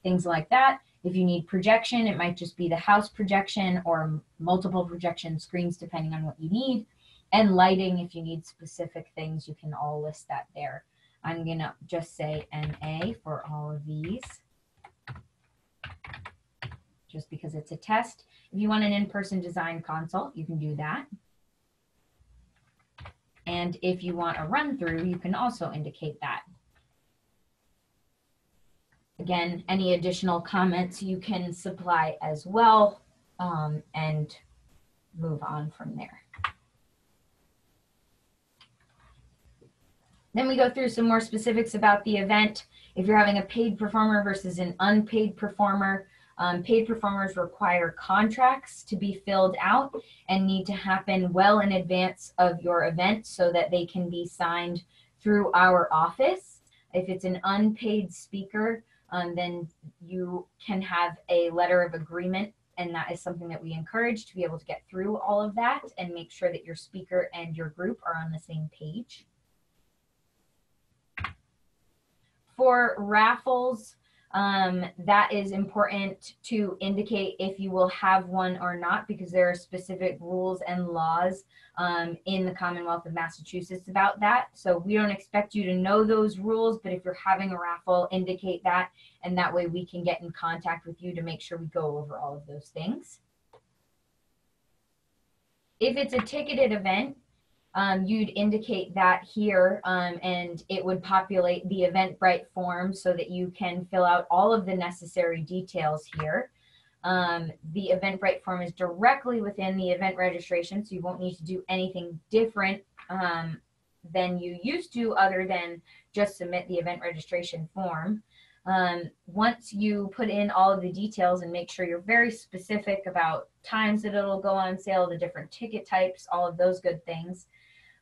things like that. If you need projection, it might just be the house projection or multiple projection screens, depending on what you need. And lighting, if you need specific things, you can all list that there. I'm gonna just say NA for all of these, just because it's a test. If you want an in-person design consult, you can do that. And if you want a run through, you can also indicate that. Again, any additional comments you can supply as well, and move on from there. Then we go through some more specifics about the event. If you're having a paid performer versus an unpaid performer, paid performers require contracts to be filled out and need to happen well in advance of your event so that they can be signed through our office. If it's an unpaid speaker, then you can have a letter of agreement, and that is something that we encourage to be able to get through all of that and make sure that your speaker and your group are on the same page. For raffles, that is important to indicate if you will have one or not, because there are specific rules and laws in the Commonwealth of Massachusetts about that. So we don't expect you to know those rules, but if you're having a raffle, indicate that, and that way we can get in contact with you to make sure we go over all of those things. If it's a ticketed event, you'd indicate that here, and it would populate the Eventbrite form so that you can fill out all of the necessary details here. The Eventbrite form is directly within the event registration, so you won't need to do anything different than you used to, other than just submit the event registration form. Once you put in all of the details and make sure you're very specific about times that it'll go on sale, the different ticket types, all of those good things,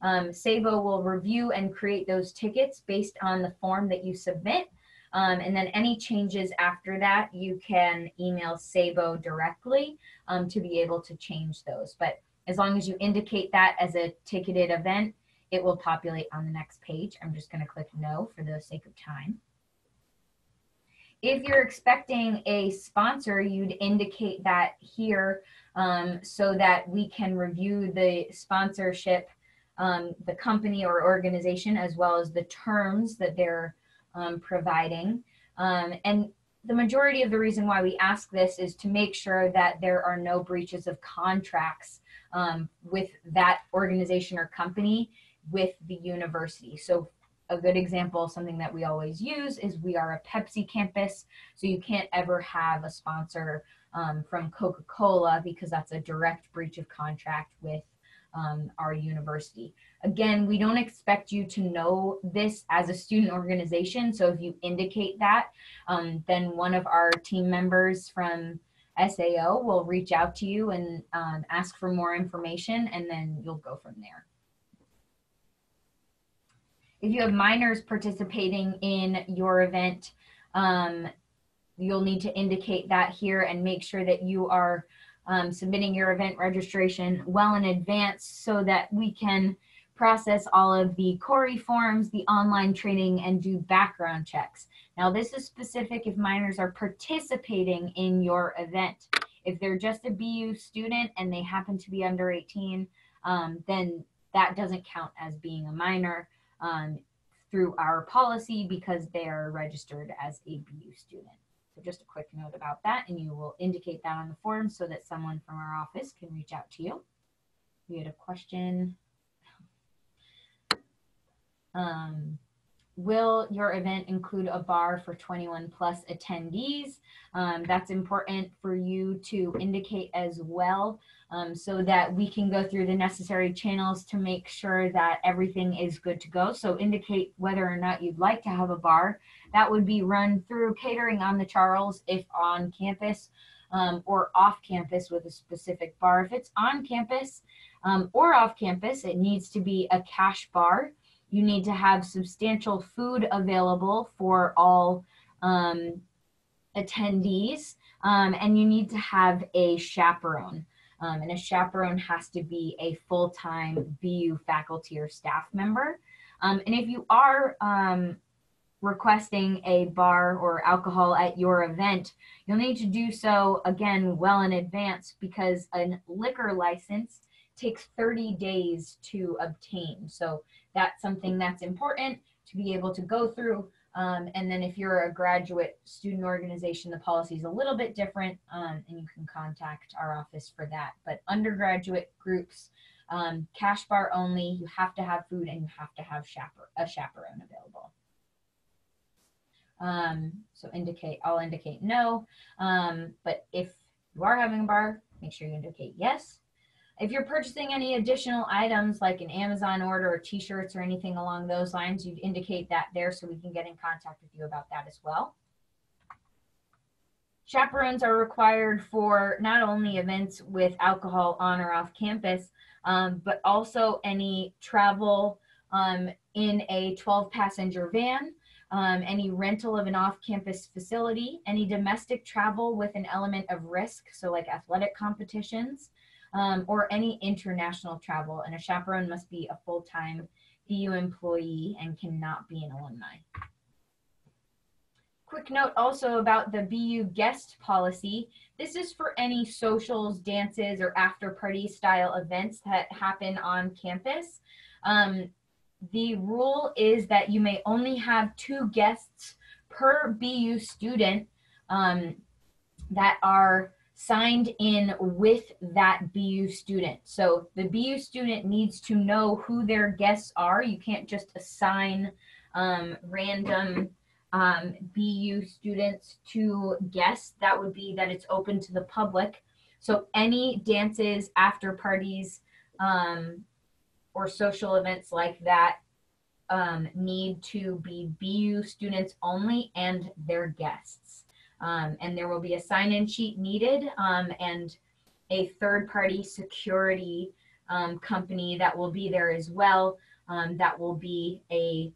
SABO will review and create those tickets based on the form that you submit. And then any changes after that, you can email SABO directly to be able to change those. But as long as you indicate that as a ticketed event, it will populate on the next page. I'm just going to click no for the sake of time. If you're expecting a sponsor, you'd indicate that here so that we can review the sponsorship, the company or organization, as well as the terms that they're providing. And the majority of the reason why we ask this is to make sure that there are no breaches of contracts with that organization or company with the university. So a good example, something that we always use, is we are a Pepsi campus, so you can't ever have a sponsor from Coca-Cola because that's a direct breach of contract with our university. Again, we don't expect you to know this as a student organization, so if you indicate that, then one of our team members from SAO will reach out to you and ask for more information, and then you'll go from there. If you have minors participating in your event, you'll need to indicate that here and make sure that you are submitting your event registration well in advance so that we can process all of the CORI forms, the online training, and do background checks. Now, this is specific if minors are participating in your event. If they're just a BU student and they happen to be under 18, then that doesn't count as being a minor through our policy because they are registered as a BU student. So just a quick note about that, and you will indicate that on the form so that someone from our office can reach out to you. We had a question. Will your event include a bar for 21 plus attendees? That's important for you to indicate as well, so that we can go through the necessary channels to make sure that everything is good to go. So indicate whether or not you'd like to have a bar. That would be run through Catering on the Charles if on campus, or off campus with a specific bar. If it's on campus or off campus, it needs to be a cash bar. You need to have substantial food available for all attendees, and you need to have a chaperone. And a chaperone has to be a full-time BU faculty or staff member. And if you are requesting a bar or alcohol at your event, you'll need to do so, again, well in advance, because a liquor license takes 30 days to obtain. So that's something that's important to be able to go through. And then if you're a graduate student organization, the policy is a little bit different, and you can contact our office for that. But undergraduate groups, cash bar only, you have to have food and you have to have a chaperone available. So I'll indicate no, but if you are having a bar, make sure you indicate yes. If you're purchasing any additional items like an Amazon order or t-shirts or anything along those lines, you'd indicate that there so we can get in contact with you about that as well. Chaperones are required for not only events with alcohol on or off campus, but also any travel in a 12-passenger van, any rental of an off-campus facility, any domestic travel with an element of risk, so like athletic competitions, or any international travel. And a chaperone must be a full-time BU employee and cannot be an alumni. Quick note also about the BU guest policy. This is for any socials, dances, or after-party style events that happen on campus. The rule is that you may only have 2 guests per BU student that are signed in with that BU student. So the BU student needs to know who their guests are. You can't just assign random BU students to guests. That would be that it's open to the public. So any dances, after parties, or social events like that need to be BU students only and their guests. And there will be a sign-in sheet needed, and a third-party security company that will be there as well. That will be a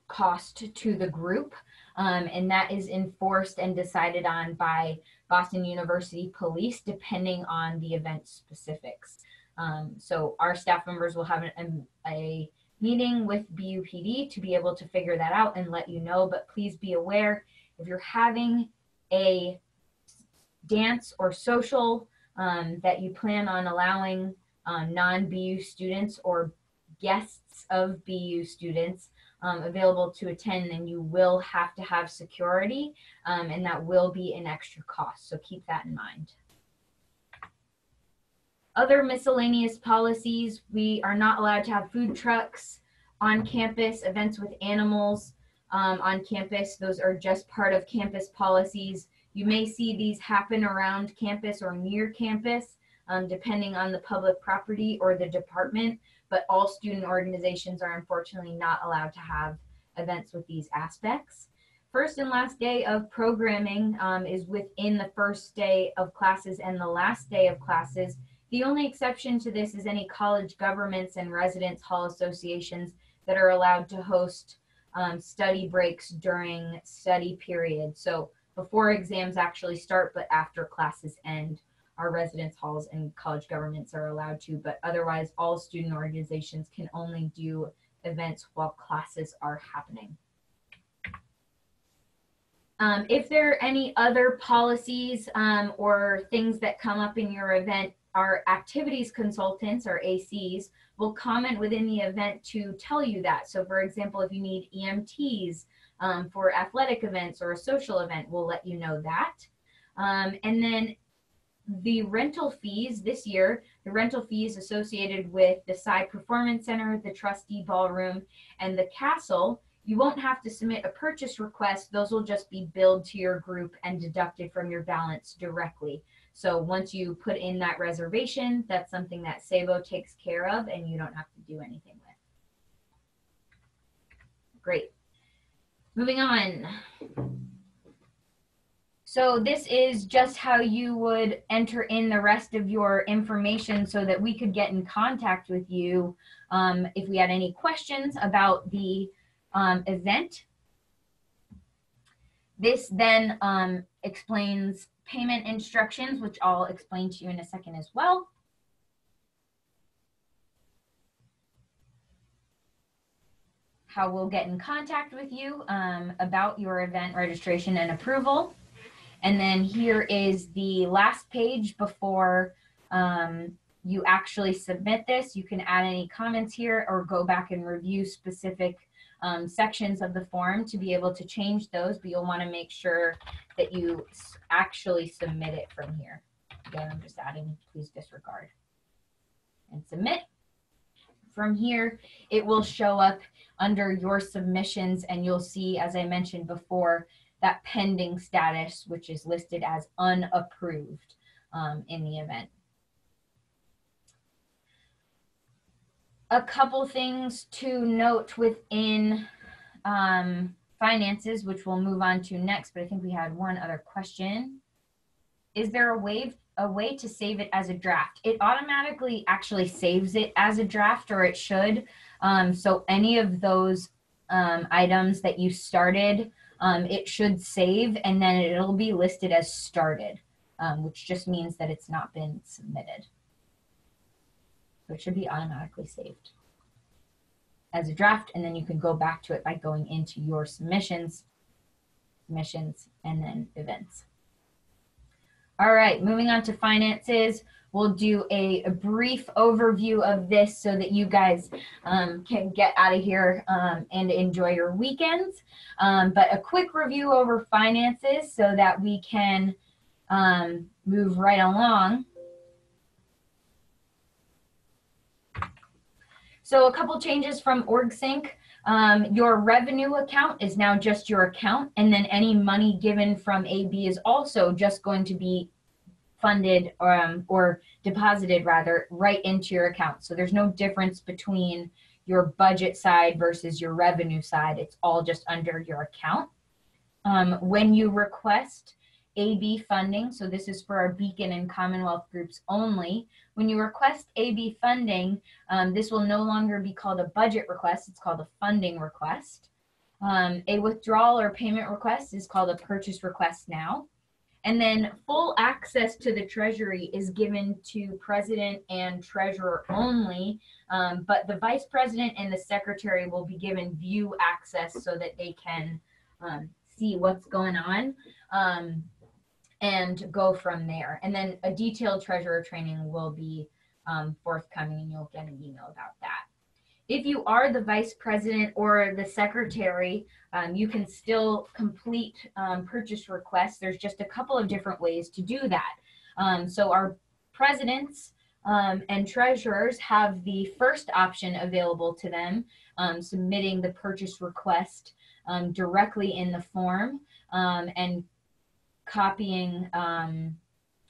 cost to the group, and that is enforced and decided on by Boston University Police depending on the event specifics. So our staff members will have a meeting with BUPD to be able to figure that out and let you know, but please be aware if you're having a dance or social that you plan on allowing non-BU students or guests of BU students available to attend, then you will have to have security, and that will be an extra cost. So keep that in mind. Other miscellaneous policies, we are not allowed to have food trucks on campus, events with animals on campus. Those are just part of campus policies. You may see these happen around campus or near campus, depending on the public property or the department, but all student organizations are unfortunately not allowed to have events with these aspects. First and last day of programming is within the first day of classes and the last day of classes. The only exception to this is any college governments and residence hall associations that are allowed to host study breaks during study period. So before exams actually start, but after classes end, our residence halls and college governments are allowed to, but otherwise all student organizations can only do events while classes are happening. If there are any other policies or things that come up in your event, our activities consultants, or ACs, will comment within the event to tell you that. So for example, if you need EMTs for athletic events or a social event, we'll let you know that. And then the rental fees this year, the rental fees associated with the Psy Performance Center, the Trustee Ballroom, and the Castle, you won't have to submit a purchase request. Those will just be billed to your group and deducted from your balance directly. So once you put in that reservation, that's something that Sabo takes care of and you don't have to do anything with. Great. Moving on. So this is just how you would enter in the rest of your information so that we could get in contact with you if we had any questions about the event. This then explains payment instructions, which I'll explain to you in a second as well. How we'll get in contact with you about your event registration and approval. And then here is the last page before you actually submit this. You can add any comments here or go back and review specific sections of the form to be able to change those, but you'll want to make sure that you actually submit it from here. Again, I'm just adding, please disregard and submit. From here, it will show up under your submissions and you'll see, as I mentioned before, that pending status, which is listed as unapproved in the event. A couple things to note within finances, which we'll move on to next, but I think we had one other question. Is there a way to save it as a draft? It automatically actually saves it as a draft, or it should. So any of those items that you started, it should save, and then it'll be listed as started, which just means that it's not been submitted. So it should be automatically saved as a draft, and then you can go back to it by going into your submissions, and then events. All right, moving on to finances. We'll do a brief overview of this so that you guys can get out of here and enjoy your weekends. But a quick review over finances so that we can move right along. So a couple changes from OrgSync. Your revenue account is now just your account, and then any money given from AB is also just going to be funded or deposited rather right into your account. So there's no difference between your budget side versus your revenue side. It's all just under your account. When you request AB funding, so this is for our Beacon and Commonwealth groups only. When you request AB funding, this will no longer be called a budget request, it's called a funding request. A withdrawal or payment request is called a purchase request now. And then full access to the Treasury is given to President and Treasurer only, but the Vice President and the Secretary will be given view access so that they can see what's going on and go from there. And then a detailed Treasurer training will be forthcoming, and you'll get an email about that. If you are the Vice President or the Secretary, you can still complete purchase requests. There's just a couple of different ways to do that. So our presidents and treasurers have the first option available to them, submitting the purchase request directly in the form, and copying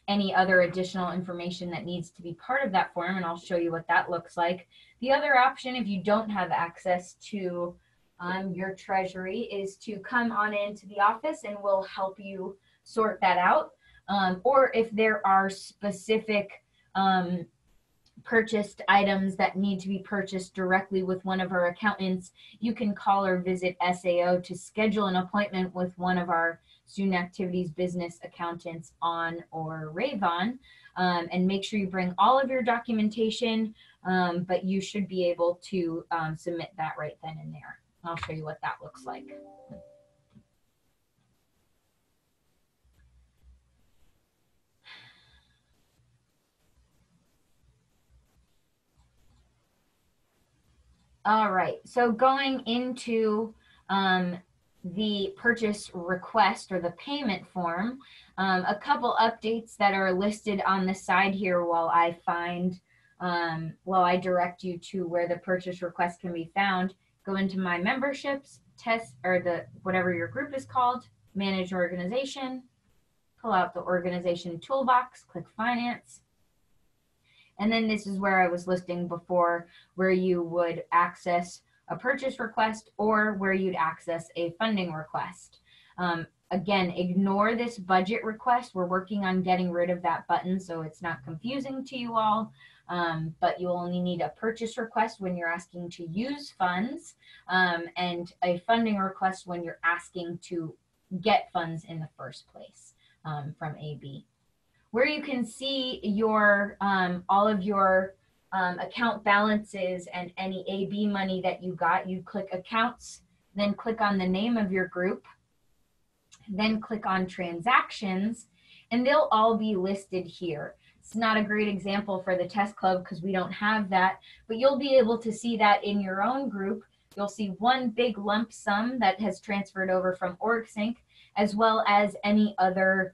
any other additional information that needs to be part of that form, and I'll show you what that looks like. The other option, if you don't have access to your treasury, is to come on into the office and we'll help you sort that out. Or if there are specific purchased items that need to be purchased directly with one of our accountants, you can call or visit SAO to schedule an appointment with one of our student activities business accountants on or Rayvon, and make sure you bring all of your documentation, but you should be able to submit that right then and there. I'll show you what that looks like. All right, so going into the purchase request or the payment form, a couple updates that are listed on the side here while I direct you to where the purchase request can be found. Go into my memberships, test, or whatever your group is called, manage organization, pull out the organization toolbox, click finance. And then this is where I was listing before, where you would access a purchase request or where you'd access a funding request. Again, ignore this budget request. We're working on getting rid of that button so it's not confusing to you all. But you only need a purchase request when you're asking to use funds, and a funding request when you're asking to get funds in the first place from AB. Where you can see your all of your account balances and any AB money that you got, you click accounts, then click on the name of your group, then click on transactions, and they'll all be listed here. It's not a great example for the test club because we don't have that, but you'll be able to see that in your own group. You'll see one big lump sum that has transferred over from OrgSync, as well as any other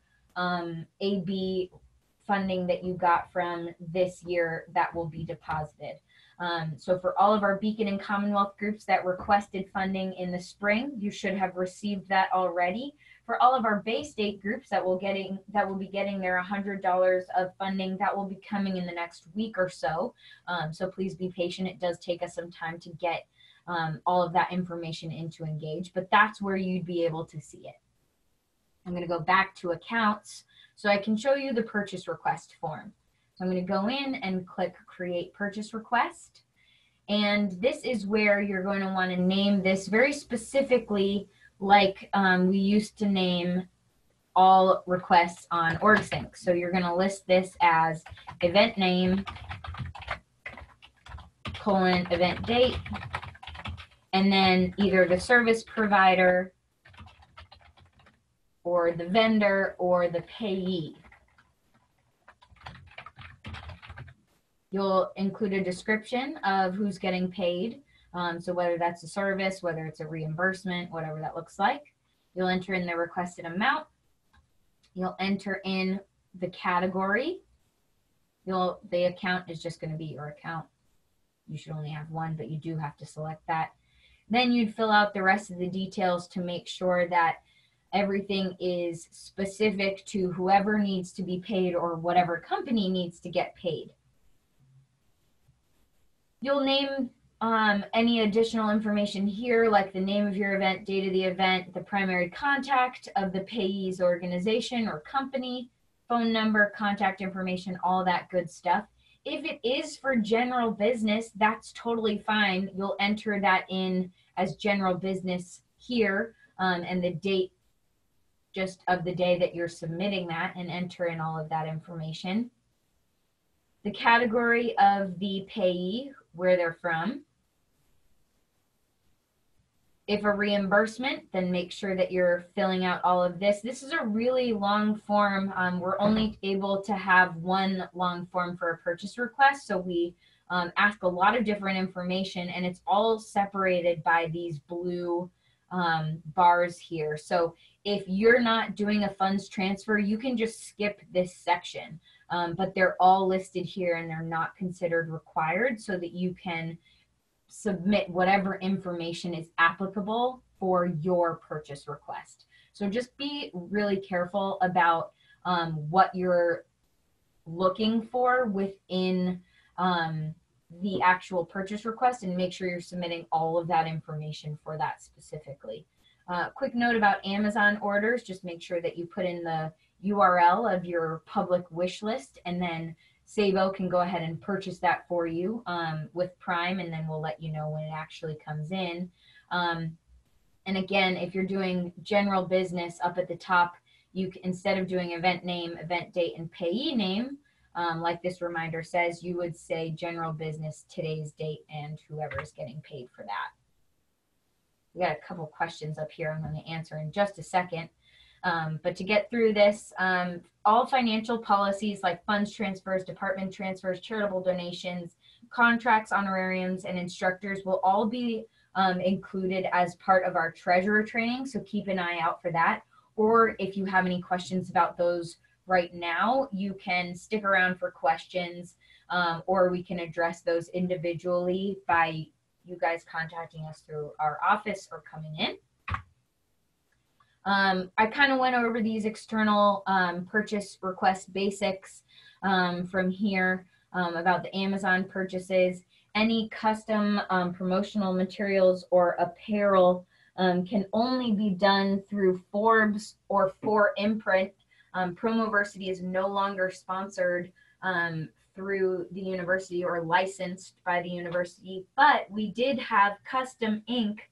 AB funding that you got from this year that will be deposited. So for all of our Beacon and Commonwealth groups that requested funding in the spring, you should have received that already. For all of our Bay State groups that will be getting their $100 of funding, that will be coming in the next week or so. So please be patient. It does take us some time to get all of that information into Engage, but that's where you'd be able to see it. I'm going to go back to accounts so I can show you the purchase request form. So I'm going to go in and click create purchase request. And this is where you're going to want to name this very specifically, like we used to name all requests on OrgSync. So you're going to list this as event name, event date, and then either the service provider or the vendor or the payee. You'll include a description of who's getting paid. So whether that's a service, whether it's a reimbursement, whatever that looks like. You'll enter in the requested amount. You'll enter in the category. The account is just going to be your account. You should only have one, but you do have to select that. Then you'd fill out the rest of the details to make sure that everything is specific to whoever needs to be paid or whatever company needs to get paid. You'll name any additional information here, like the name of your event, date of the event, the primary contact of the payee's organization or company, phone number, contact information, all that good stuff. If it is for general business, that's totally fine. You'll enter that in as general business here, and the date just of the day that you're submitting that, and enter in all of that information. The category of the payee, where they're from. If a reimbursement, then make sure that you're filling out all of this. This is a really long form. We're only able to have one long form for a purchase request, so we ask a lot of different information, and it's all separated by these blue bars here. So if you're not doing a funds transfer, you can just skip this section. but they're all listed here and they're not considered required, so that you can submit whatever information is applicable for your purchase request. So just be really careful about what you're looking for within the actual purchase request, and make sure you're submitting all of that information for that specifically. Quick note about Amazon orders, just make sure that you put in the URL of your public wish list, and then Sabo can go ahead and purchase that for you with Prime, and then we'll let you know when it actually comes in. And again, if you're doing general business, up at the top, you can, instead of doing event name, event date, and payee name, like this reminder says, you would say general business, today's date, and whoever is getting paid for that. We got a couple questions up here I'm going to answer in just a second. But to get through this, all financial policies like funds transfers, department transfers, charitable donations, contracts, honorariums, and instructors will all be included as part of our treasurer training. So keep an eye out for that. Or if you have any questions about those right now, you can stick around for questions, or we can address those individually by you guys contacting us through our office or coming in. I kind of went over these external purchase request basics from here about the Amazon purchases. Any custom promotional materials or apparel can only be done through Forbes or 4imprint. Promoversity is no longer sponsored through the university or licensed by the university, but we did have Custom Ink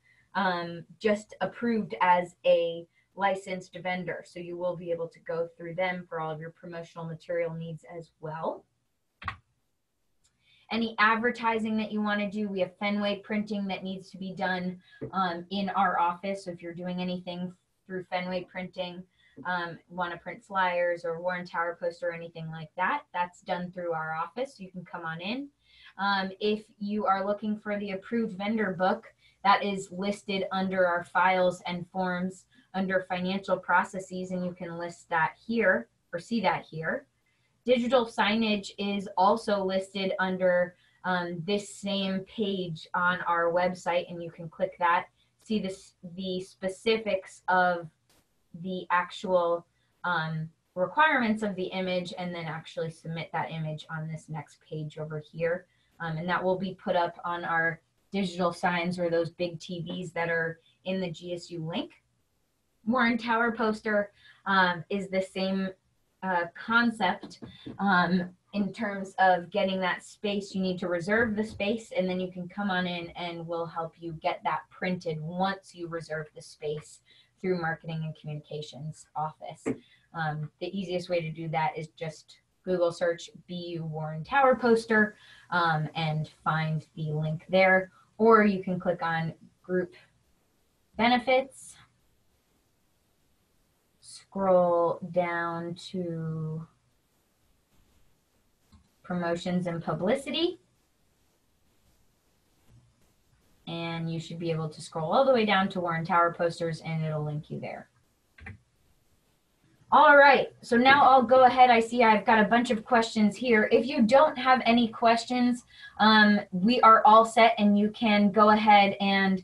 just approved as a licensed vendor. So you will be able to go through them for all of your promotional material needs as well. Any advertising that you want to do, we have Fenway printing that needs to be done in our office. So if you're doing anything through Fenway printing, want to print flyers or Warren Tower poster or anything like that, that's done through our office. You can come on in. If you are looking for the approved vendor book, that is listed under our files and forms under financial processes, and you can list that here or see that here. Digital signage is also listed under this same page on our website, and you can click that, see the specifics of the actual requirements of the image, and then actually submit that image on this next page over here. And that will be put up on our digital signs, or those big TVs that are in the GSU link. Warren Tower poster is the same concept. In terms of getting that space, you need to reserve the space, and then you can come on in and we'll help you get that printed once you reserve the space through marketing and communications office. The easiest way to do that is just Google search BU Warren Tower poster and find the link there, or you can click on group benefits, scroll down to promotions and publicity, and you should be able to scroll all the way down to Warren Tower posters, and it'll link you there. All right, so now I'll go ahead. I see I've got a bunch of questions here. If you don't have any questions, we are all set, and you can go ahead and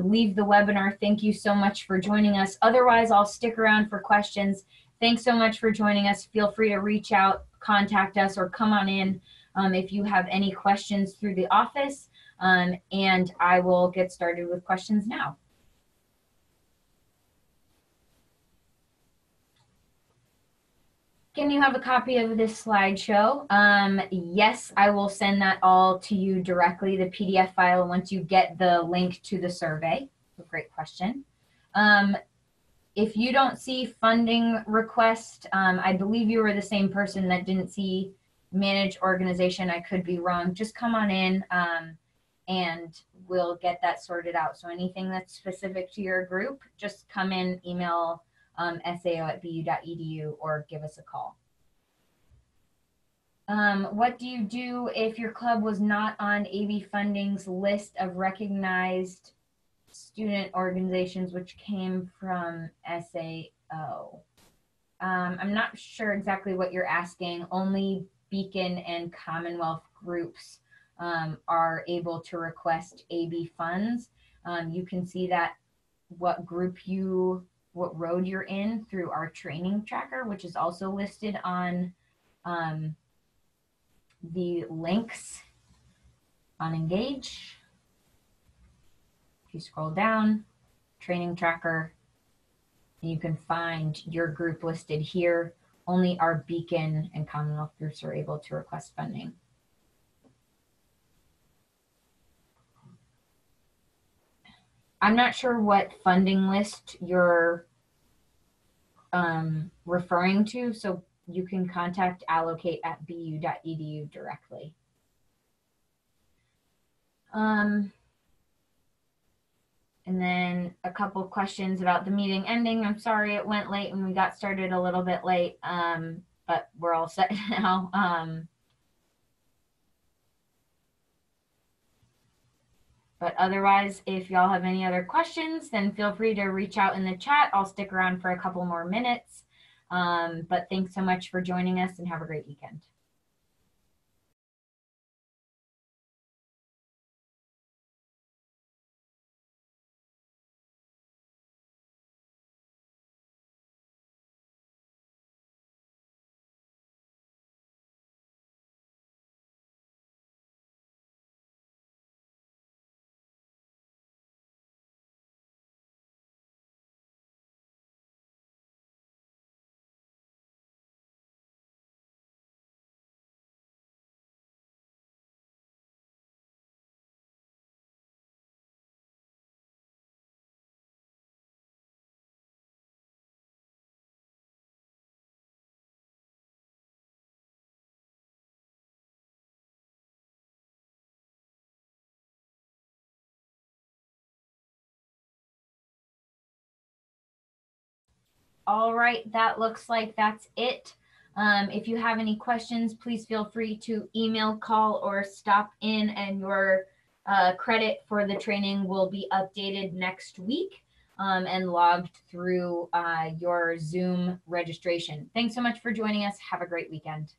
leave the webinar. Thank you so much for joining us. Otherwise, I'll stick around for questions. Thanks so much for joining us. Feel free to reach out, contact us, or come on in if you have any questions through the office, and I will get started with questions now. Can you have a copy of this slideshow? Yes, I will send that all to you directly, the PDF file, once you get the link to the survey. Great question. If you don't see funding request, I believe you were the same person that didn't see manage organization. I could be wrong. Just come on in and we'll get that sorted out. So anything that's specific to your group, just come in, email sao@bu.edu, or give us a call. What do you do if your club was not on AB Funding's list of recognized student organizations which came from SAO? I'm not sure exactly what you're asking. Only Beacon and Commonwealth groups are able to request AB funds. You can see that what road you're in through our training tracker, which is also listed on the links on Engage. If you scroll down, training tracker, and you can find your group listed here. Only our Beacon and Commonwealth groups are able to request funding. I'm not sure what funding list you're referring to, so you can contact allocate@bu.edu directly. And then a couple of questions about the meeting ending. I'm sorry it went late and we got started a little bit late, but we're all set now. But otherwise, if y'all have any other questions, then feel free to reach out in the chat. I'll stick around for a couple more minutes. But thanks so much for joining us and have a great weekend. All right, that looks like that's it. If you have any questions, please feel free to email, call, or stop in, and your credit for the training will be updated next week and logged through your Zoom registration. Thanks so much for joining us. Have a great weekend.